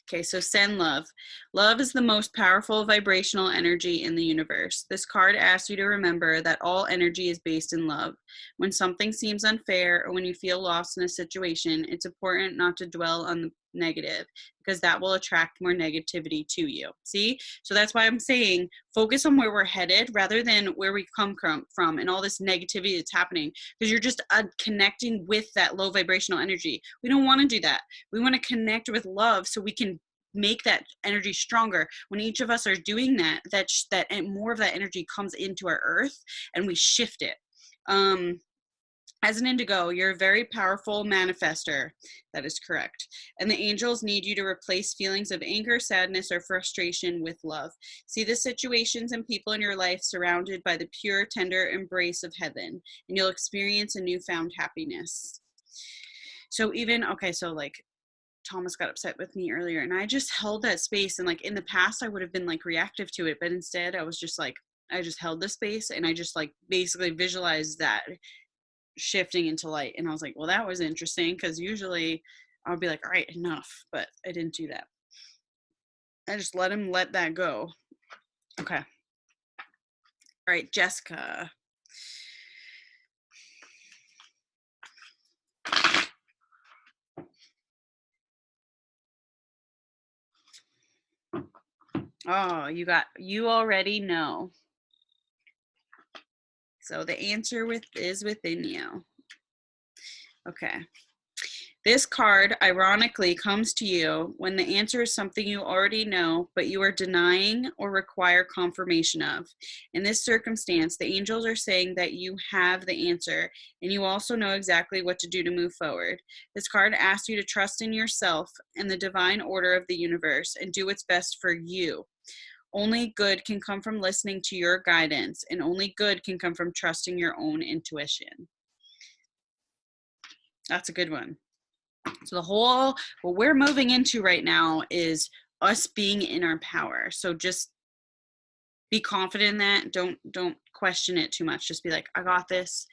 Okay, so send love. Love is the most powerful vibrational energy in the universe. This card asks you to remember that all energy is based in love. When something seems unfair or when you feel lost in a situation, it's important not to dwell on the negative because that will attract more negativity to you. See? So that's why I'm saying focus on where we're headed rather than where we come from and all this negativity that's happening because you're just connecting with that low vibrational energy. We don't want to do that. We want to connect with love so we can make that energy stronger. When each of us are doing that and more of that energy comes into our earth and we shift it. As an indigo, you're a very powerful manifester. That is correct. And the angels need you to replace feelings of anger, sadness, or frustration with love. See the situations and people in your life surrounded by the pure, tender embrace of heaven, and you'll experience a newfound happiness. So like Thomas got upset with me earlier, and I just held that space. And like in the past, I would have been like reactive to it, but instead I was just like, I just held the space and I just like basically visualized that shifting into light. And I was like, well, that was interesting because usually I'll be like, all right, enough, but I didn't do that. I just let that go. Okay. All right, Jessica. Oh, you already know. So the answer is within you. Okay. This card, ironically, comes to you when the answer is something you already know, but you are denying or require confirmation of. In this circumstance, the angels are saying that you have the answer, and you also know exactly what to do to move forward. This card asks you to trust in yourself and the divine order of the universe and do what's best for you. Only good can come from listening to your guidance, and only good can come from trusting your own intuition. That's a good one. So what we're moving into right now is us being in our power. So just be confident in that. Don't question it too much. Just be like, I got this.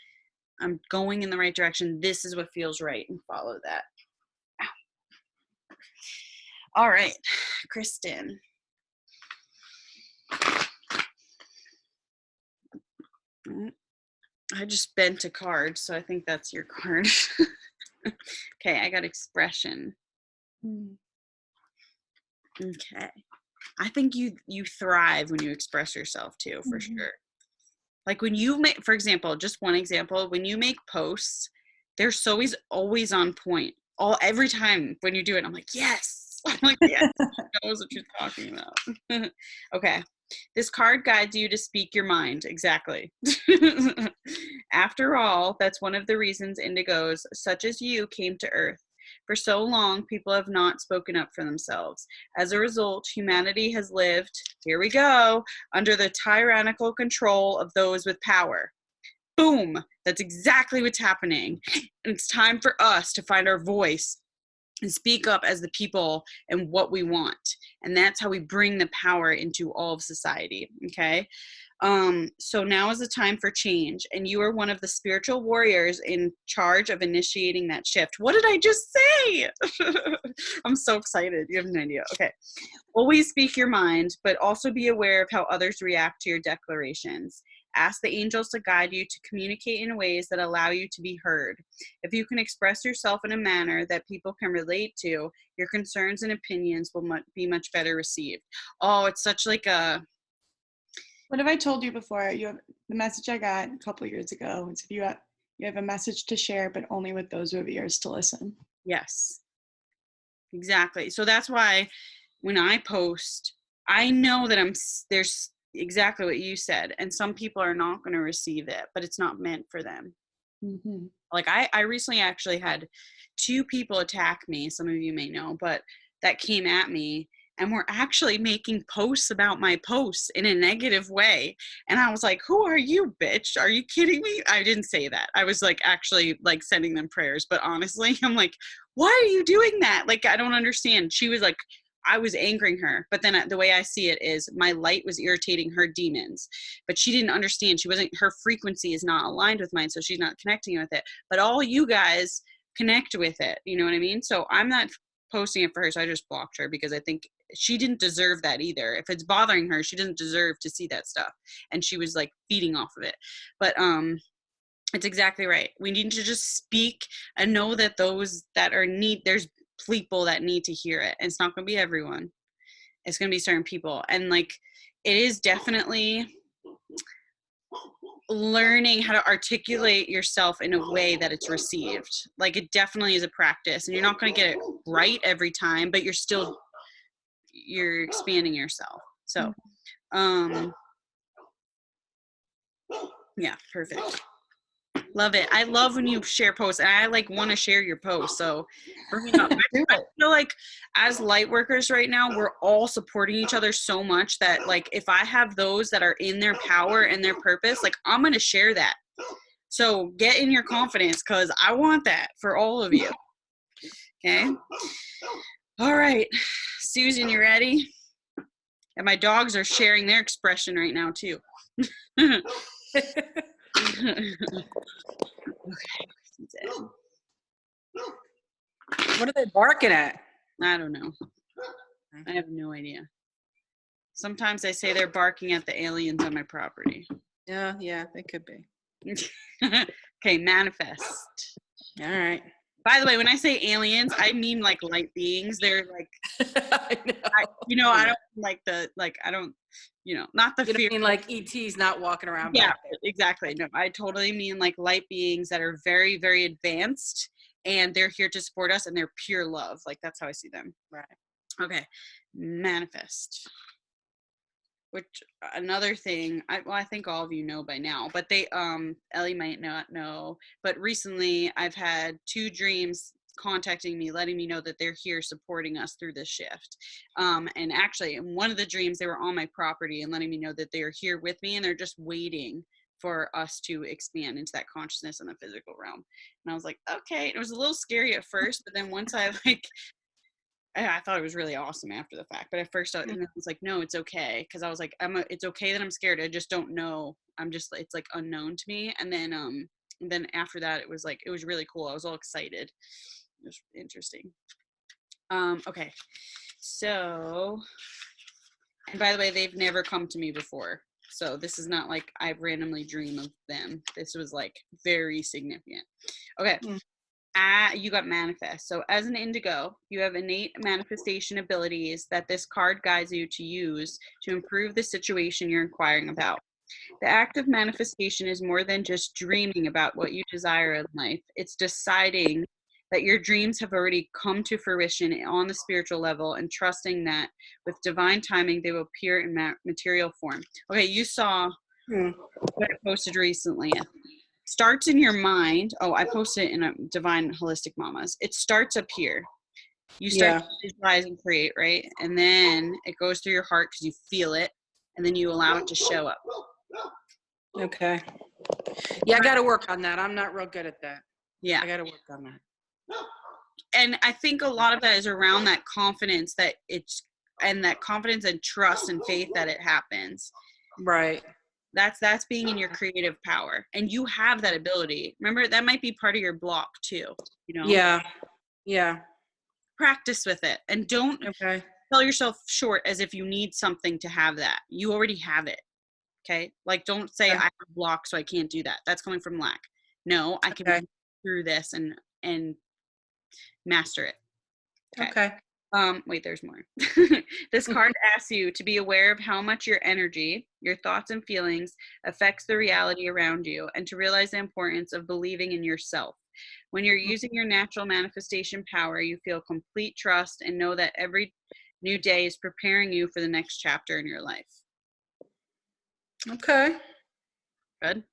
I'm going in the right direction. This is what feels right, and follow that. All right, Kristen. I just bent a card, so I think that's your card. Okay, I got expression. Okay. I think you thrive when you express yourself too, for sure. Like when you make, for example, just one example, when you make posts, they're so always on point. Every time when you do it, I'm like, yes. I'm like, yes, she knows what you're talking about. Okay. This card guides you to speak your mind. Exactly. After all, that's one of the reasons indigos, such as you, came to Earth. For so long, people have not spoken up for themselves. As a result, humanity has lived, here we go, under the tyrannical control of those with power. Boom! That's exactly what's happening. And it's time for us to find our voice and speak up as the people and what we want. And that's how we bring the power into all of society, okay? So now is the time for change, and you are one of the spiritual warriors in charge of initiating that shift. What did I just say? I'm so excited. You have no idea. Okay. Always speak your mind, but also be aware of how others react to your declarations. Ask the angels to guide you to communicate in ways that allow you to be heard. If you can express yourself in a manner that people can relate to, your concerns and opinions will be much better received. Oh, it's such like a... What have I told you before? You have the message I got a couple of years ago. It's if you have a message to share, but only with those who have ears to listen. Yes, exactly. So that's why when I post, I know that there's exactly what you said, and some people are not going to receive it, but it's not meant for them. Mm-hmm. Like I recently actually had 2 people attack me, some of you may know, but that came at me and were actually making posts about my posts in a negative way. And I was like, who are you, bitch? Are you kidding me? I didn't say that. I was like actually like sending them prayers, but honestly, I'm like, why are you doing that? Like, I don't understand. She was like, I was angering her, but then the way I see it is my light was irritating her demons, but she didn't understand. Her frequency is not aligned with mine, so she's not connecting with it. But all you guys connect with it, you know what I mean? So I'm not posting it for her, so I just blocked her because I think she didn't deserve that either. If it's bothering her, she doesn't deserve to see that stuff. And she was like feeding off of it. But it's exactly right. We need to just speak and know that those that are there's people that need to hear it. And it's not going to be everyone. It's going to be certain people. And like, it is definitely learning how to articulate yourself in a way that it's received. Like, it definitely is a practice, and you're not going to get it right every time, but you're expanding yourself. So, yeah, perfect. Love it. I love when you share posts, and I like want to share your posts. So bring it up. I feel like as light workers right now, we're all supporting each other so much that like, if I have those that are in their power and their purpose, like I'm going to share that. So get in your confidence, because I want that for all of you. Okay. All right. Susan, you ready? And my dogs are sharing their expression right now too. Okay. What are they barking at? I don't know. I have no idea. Sometimes I say they're barking at the aliens on my property. Yeah, they could be. Okay, manifest. All right. By the way, when I say aliens, I mean like light beings. They're like, I know. I don't like I don't, not the You fear. don't mean like ET's not walking around Yeah, back there. exactly. No, I totally mean like light beings that are very, very advanced and they're here to support us, and they're pure love. Like, that's how I see them. Right. Okay, manifest. Which another thing, I think all of you know by now, but Ellie might not know, but recently I've had 2 dreams contacting me, letting me know that they're here supporting us through this shift. And actually in one of the dreams, they were on my property and letting me know that they are here with me, and they're just waiting for us to expand into that consciousness in the physical realm. And I was like, okay. It was a little scary at first, but then once I thought it was really awesome after the fact. But at first, and I was like, no, it's okay. Because I was like, it's okay that I'm scared. I just don't know. It's like unknown to me. And then after that, it was really cool. I was all excited. It was interesting. Okay. So, and by the way, they've never come to me before. So this is not like I randomly dream of them. This was like very significant. Okay. You got manifest. So as an indigo, you have innate manifestation abilities that this card guides you to use to improve the situation you're inquiring about. The act of manifestation is more than just dreaming about what you desire in life. It's deciding that your dreams have already come to fruition on the spiritual level and trusting that with divine timing, they will appear in material form. Okay, you saw what I posted recently. Starts in your mind. Oh, I posted it in a Divine Holistic Mamas. It starts up here. You start to visualize and create, right? And then it goes through your heart because you feel it, and then you allow it to show up. Okay. Yeah, I got to work on that. I'm not real good at that. Yeah. I got to work on that. And I think a lot of that is around that confidence that confidence and trust and faith that it happens. Right. That's being in your creative power, and you have that ability. Remember, that might be part of your block too, Yeah. Practice with it, and don't sell yourself short as if you need something to have that. You already have it. Okay, like, don't say I have a block so I can't do that. That's coming from lack. No, I can move through this and master it. Okay. Wait, there's more. This card asks you to be aware of how much your energy, your thoughts and feelings affects the reality around you, and to realize the importance of believing in yourself. When you're using your natural manifestation power, you feel complete trust and know that every new day is preparing you for the next chapter in your life. Okay. Good?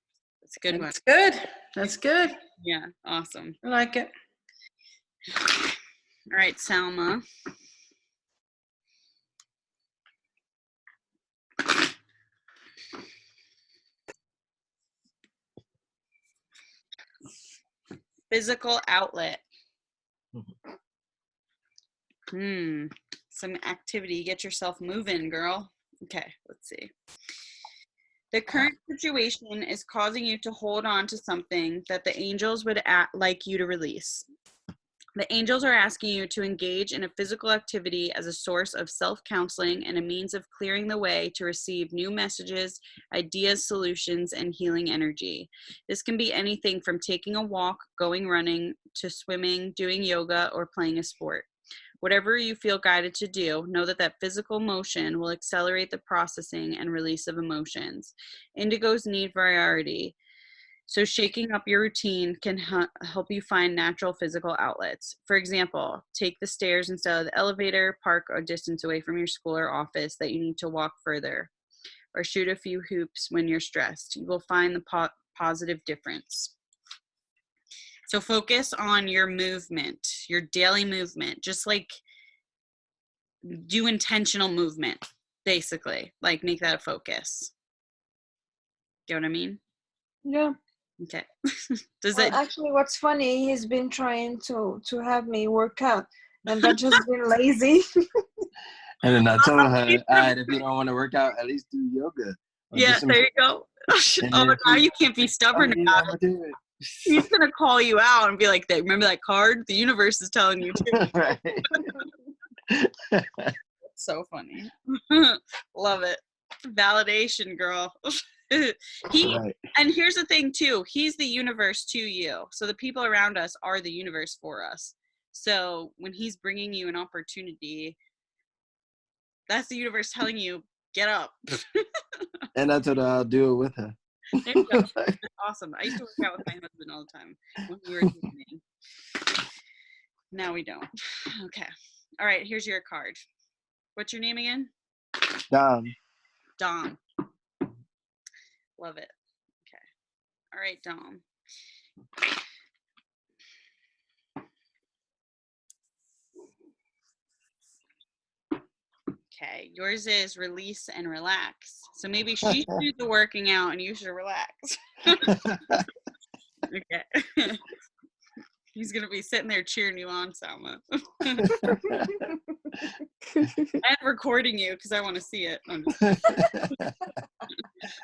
That's a good one. That's good. That's good. Yeah, awesome. I like it. All right, Salma. Physical outlet. Some activity. Get yourself moving, girl. Okay, let's see. The current situation is causing you to hold on to something that the angels would like you to release. The angels are asking you to engage in a physical activity as a source of self-counseling and a means of clearing the way to receive new messages, ideas, solutions, and healing energy. This can be anything from taking a walk, going running, to swimming, doing yoga, or playing a sport. Whatever you feel guided to do, know that physical motion will accelerate the processing and release of emotions. Indigos need variety. So shaking up your routine can help you find natural physical outlets. For example, take the stairs instead of the elevator, park a distance away from your school or office that you need to walk further, or shoot a few hoops when you're stressed. You will find the positive difference. So focus on your movement, your daily movement. Just like do intentional movement, basically. Like, make that a focus. Get what I mean? Yeah. Okay. Actually, what's funny, he's been trying to have me work out, and I've just been lazy. And then I told her, all right, if you don't want to work out, at least do yoga. Yeah, there you go. Oh, now you can't be stubborn about it. He's going to call you out and be like, remember that card? The universe is telling you to. Right. It's so funny. Love it. Validation, girl. Right. And here's the thing too, he's the universe to you. So the people around us are the universe for us. So when he's bringing you an opportunity, that's the universe telling you, get up. And I told her I'll do it with her. There you go. That's awesome. I used to work out with my husband all the time when we were dating. now we don't. Okay. All right, here's your card. What's your name again? Dom. Dom. Love it. Okay. All right, Dom. Okay, yours is release and relax. So maybe she should do the working out and you should relax. Okay. He's gonna be sitting there cheering you on, Salma. And recording you because I want to see it. I'm just-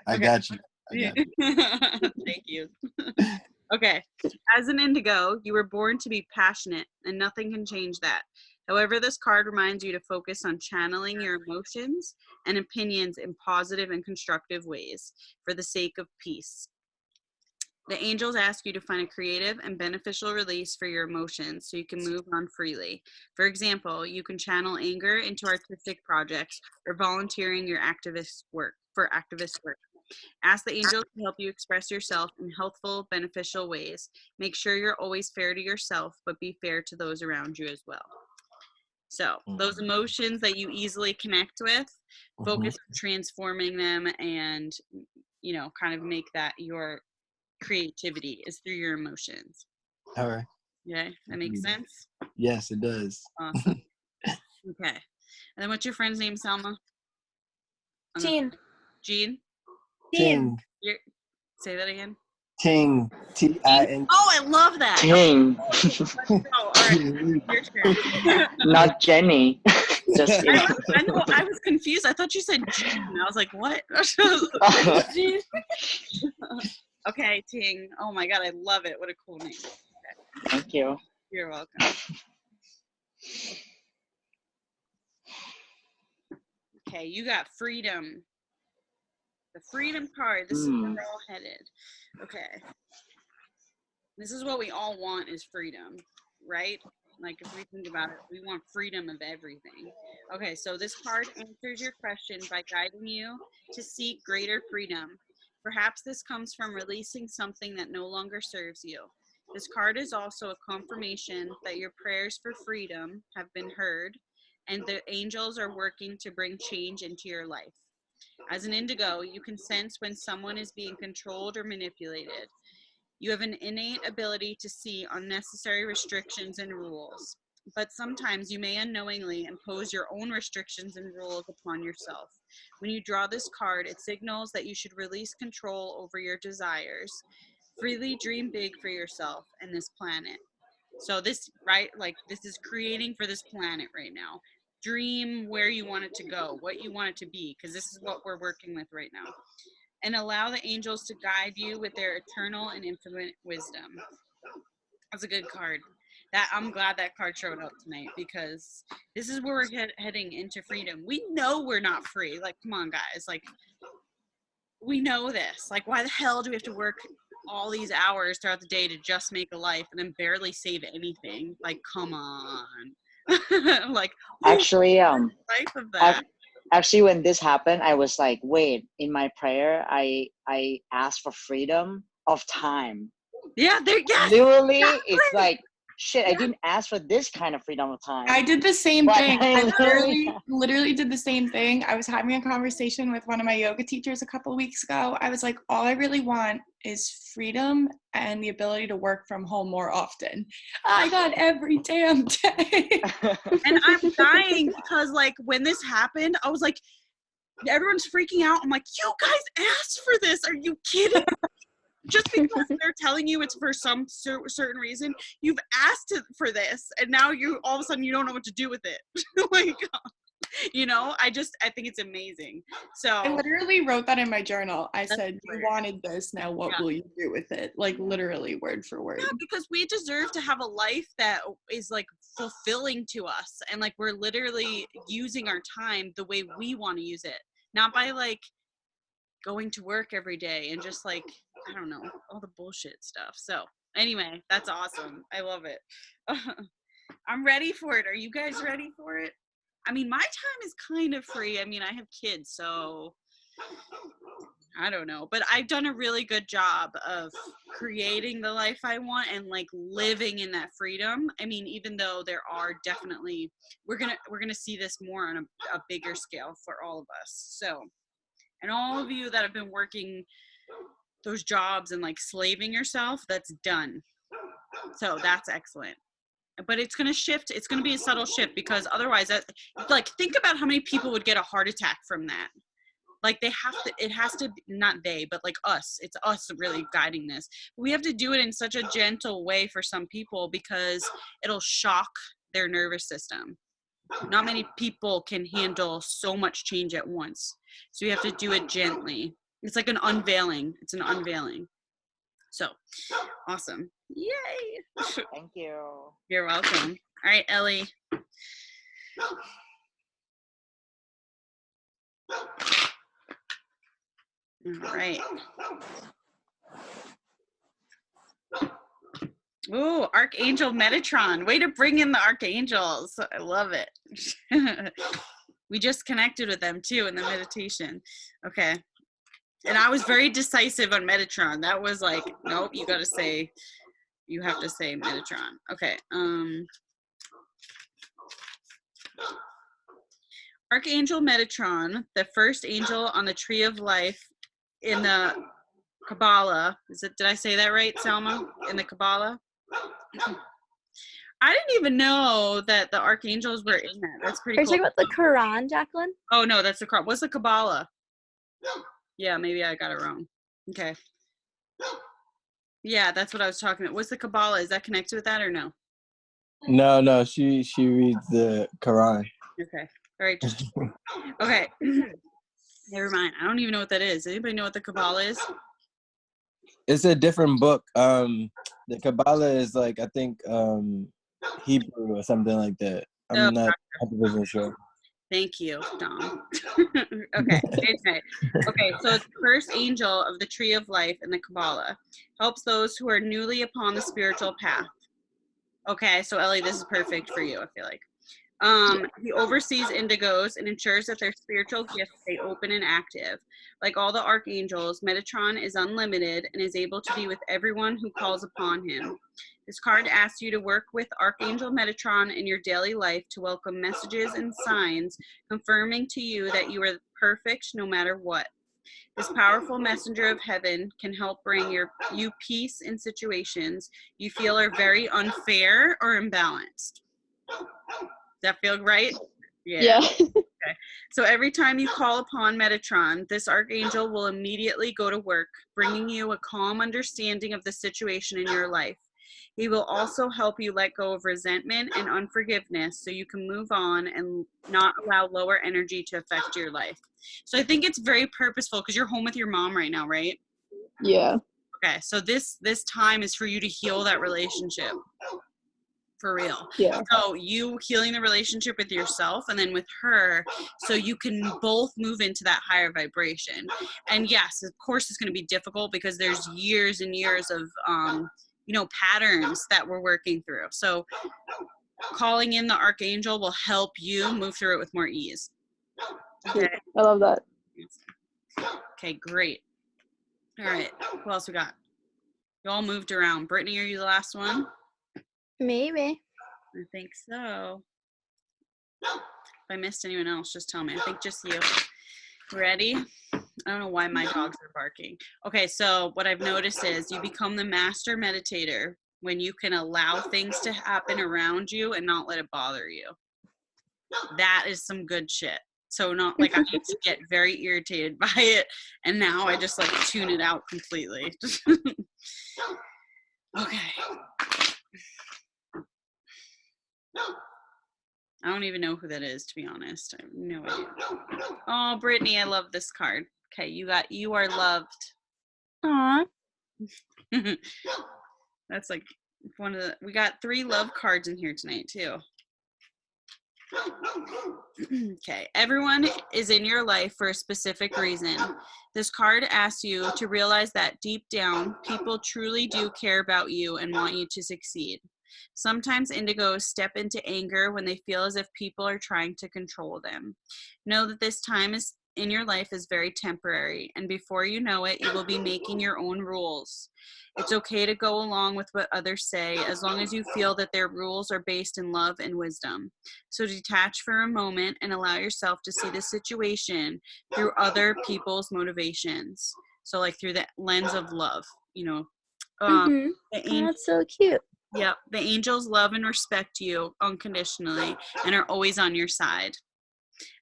I Okay. got you. I got you. Thank you. Okay. As an indigo, you were born to be passionate, and nothing can change that. However, this card reminds you to focus on channeling your emotions and opinions in positive and constructive ways for the sake of peace. The angels ask you to find a creative and beneficial release for your emotions so you can move on freely. For example, you can channel anger into artistic projects or volunteering your activist work. Ask the angels to help you express yourself in healthful, beneficial ways. Make sure you're always fair to yourself, but be fair to those around you as well. So those emotions that you easily connect with, focus on transforming them and, you know, kind of make that your creativity is through your emotions. All right. Okay, that makes sense? Yes, it does. Awesome. Okay. And then what's your friend's name, Salma? Jean. Jean? Ting. Say that again. Ting. T-I-N. Oh, I love that. Ting. Oh, all right. Your turn. Not Jenny. Just kidding. I was confused. I thought you said Jean. I was like, what? Jean. Okay, Ting. Oh my God, I love it. What a cool name. Okay. Thank you. You're welcome. Okay, you got freedom. The freedom card. This is where we're all headed. Okay. This is what we all want is freedom, right? Like if we think about it, we want freedom of everything. Okay, so this card answers your question by guiding you to seek greater freedom. Perhaps this comes from releasing something that no longer serves you. This card is also a confirmation that your prayers for freedom have been heard and the angels are working to bring change into your life. As an indigo, you can sense when someone is being controlled or manipulated. You have an innate ability to see unnecessary restrictions and rules, but sometimes you may unknowingly impose your own restrictions and rules upon yourself. When you draw this card, it signals that you should release control over your desires. Freely dream big for yourself and this planet. So this, right, like this is creating for this planet right now. Dream where you want it to go, what you want it to be, because this is what we're working with right now. And allow the angels to guide you with their eternal and infinite wisdom. That's a good card. That I'm glad that card showed up tonight because this is where we're heading into freedom. We know we're not free. Like, come on, guys. Like, we know this. Like, why the hell do we have to work all these hours throughout the day to just make a life and then barely save anything? Like, come on. Like, Actually, life of that. Actually, when this happened, I was like, wait, in my prayer, I asked for freedom of time. Yeah, yes, Literally, exactly. it's like, shit, I didn't ask for this kind of freedom of time. I did the same But thing. I I literally did the same thing. I was having a conversation with one of my yoga teachers a couple of weeks ago. I was like, all I really want is freedom and the ability to work from home more often. I got every damn day. And I'm dying because, like, when this happened, I was like, everyone's freaking out. I'm like, you guys asked for this. Are you kidding? Just because they're telling you it's for some certain reason, you've asked for this, and now you all of a sudden you don't know what to do with it. Like, you know, I think it's amazing. So I literally wrote that in my journal. I said, you wanted this, now what will you do with it? Like literally word for word. Yeah, because we deserve to have a life that is like fulfilling to us, and like we're literally using our time the way we want to use it, not by like going to work every day and just like, I don't know, all the bullshit stuff. So anyway, that's awesome. I love it. I'm ready for it. Are you guys ready for it? I mean, my time is kind of free. I mean, I have kids, so I don't know, but I've done a really good job of creating the life I want and like living in that freedom. I mean, even though there are definitely, we're gonna see this more on a bigger scale for all of us. So, and all of you that have been working those jobs and like slaving yourself, that's done. So that's excellent. But it's going to shift. It's going to be a subtle shift because otherwise, like, think about how many people would get a heart attack from that. Like they have to, it has to, not they, but like us. It's us really guiding this. We have to do it in such a gentle way for some people because it'll shock their nervous system. Not many people can handle so much change at once. So you have to do it gently. It's like an unveiling. It's an unveiling. So awesome. Yay. Thank you. You're welcome. All right, Ellie. All right. Ooh, Archangel Metatron. Way to bring in the archangels. I love it. We just connected with them too in the meditation. Okay. And I was very decisive on Metatron. That was like, nope, you have to say Metatron. Okay. Archangel Metatron, the first angel on the tree of life in the Kabbalah. Did I say that right, Selma? In the Kabbalah? I didn't even know that the archangels were in that. That's pretty Are you cool. talking about the Quran, Jacqueline? Oh no, that's the Quran. What's the Kabbalah? Yeah, maybe I got it wrong. Okay. Yeah, that's what I was talking about. What's the Kabbalah? Is that connected with that or no? No, she reads the Quran. Okay. All right. Okay. Never mind. I don't even know what that is. Anybody know what the Kabbalah is? It's a different book. The Kabbalah is like, I think, Hebrew or something like that. I'm not 100% sure. Thank you, Dom. Okay. Okay, so it's the first angel of the tree of life in the Kabbalah. Helps those who are newly upon the spiritual path. Okay, so Ellie, this is perfect for you, I feel like. He oversees indigos and ensures that their spiritual gifts stay open and active. Like all the archangels, Metatron is unlimited and is able to be with everyone who calls upon him. This card asks you to work with Archangel Metatron in your daily life to welcome messages and signs confirming to you that you are perfect no matter what. This powerful messenger of heaven can help bring you peace in situations you feel are very unfair or imbalanced. Does that feel right? Yeah. Okay. So every time you call upon Metatron, this archangel will immediately go to work, bringing you a calm understanding of the situation in your life. He will also help you let go of resentment and unforgiveness so you can move on and not allow lower energy to affect your life. So I think it's very purposeful because you're home with your mom right now, right? Yeah. Okay, so this time is for you to heal that relationship. For real. Yeah. So you healing the relationship with yourself and then with her so you can both move into that higher vibration. And yes, of course it's going to be difficult because there's years and years of patterns that we're working through. So calling in the archangel will help you move through it with more ease. Okay. I love that. Okay, great. All right. Who else we got? You all moved around. Brittany, are you the last one? Maybe. I think so. If I missed anyone else, just tell me. I think just you. Ready? I don't know why my dogs are barking. Okay, so what I've noticed is you become the master meditator when you can allow things to happen around you and not let it bother you. That is some good shit. So not like I used to get very irritated by it, and now I just like tune it out completely. Okay. I don't even know who that is, to be honest. I have no idea. Oh, Brittany, I love this card. Okay, you are loved. Aw. That's like we got 3 love cards in here tonight too. Okay, everyone is in your life for a specific reason. This card asks you to realize that deep down, people truly do care about you and want you to succeed. Sometimes indigos step into anger when they feel as if people are trying to control them. Know that this time is in your life is very temporary, and before you know it, you will be making your own rules. It's okay to go along with what others say as long as you feel that their rules are based in love and wisdom. So detach for a moment and allow yourself to see the situation through other people's motivations. So like through the lens of love, you know. Mm-hmm. The Oh, angel, that's so cute. yeah, the angels love and respect you unconditionally and are always on your side.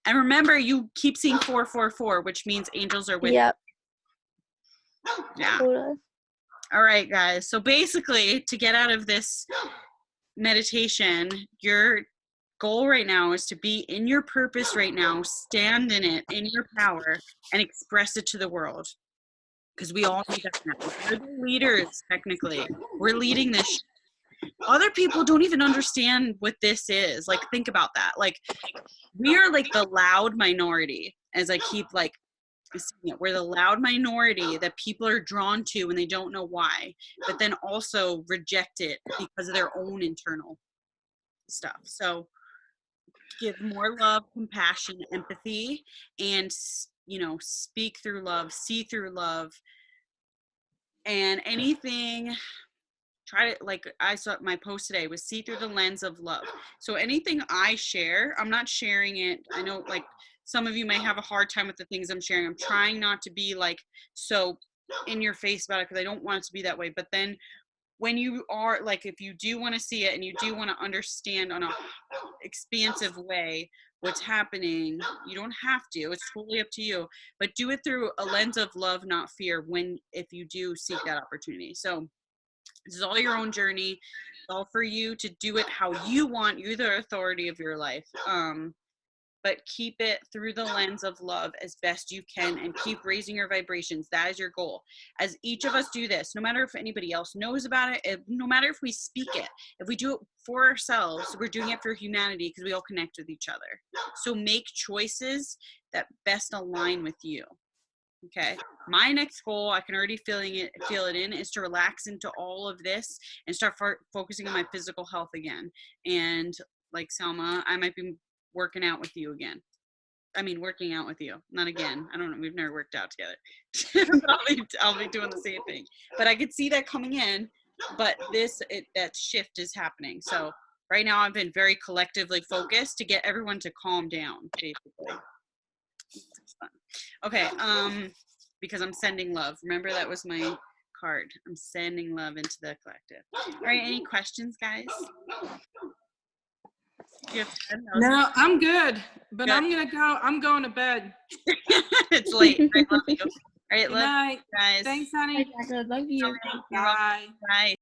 And remember, you keep seeing 444, which means angels are with Yep. you. Yeah. Totally. All right, guys. So basically, to get out of this meditation, your goal right now is to be in your purpose right now, stand in it, in your power, and express it to the world. Because we all need that now. We're the leaders, technically. We're leading this. Other people don't even understand what this is. Like, think about that. Like, we are like the loud minority, as I keep like saying it. We're the loud minority that people are drawn to and they don't know why, but then also reject it because of their own internal stuff. So give more love, compassion, empathy, and, you know, speak through love, see through love, and anything. Try to, like I saw my post today was see through the lens of love. So anything I share, I'm not sharing it. I know like some of you may have a hard time with the things I'm sharing. I'm trying not to be like so in your face about it because I don't want it to be that way. But then when you are like, if you do want to see it and you do want to understand on a expansive way what's happening, you don't have to. It's totally up to you. But do it through a lens of love, not fear, when if you do seek that opportunity. So this is all your own journey. It's all for you to do it how you want. You're the authority of your life. But keep it through the lens of love as best you can and keep raising your vibrations. That is your goal. As each of us do this, no matter if anybody else knows about it, no matter if we speak it, if we do it for ourselves, we're doing it for humanity because we all connect with each other. So make choices that best align with you. Okay. My next goal, I can already feel it in, is to relax into all of this and start focusing on my physical health again. And like Selma, I might be working out with you again. I mean, working out with you, not again. I don't know. We've never worked out together. I'll be doing the same thing. But I could see that coming in. But that shift is happening. So right now, I've been very collectively focused to get everyone to calm down, basically. Okay, because I'm sending love. Remember, that was my card. I'm sending love into the collective. All right, any questions, guys? Do you have time? No, I'm good, but Good. I'm going to bed. It's late. I love you. All right, Good love night. you guys. Thanks, honey. Bye, Jacqueline. Love you. You're welcome. Bye. Bye.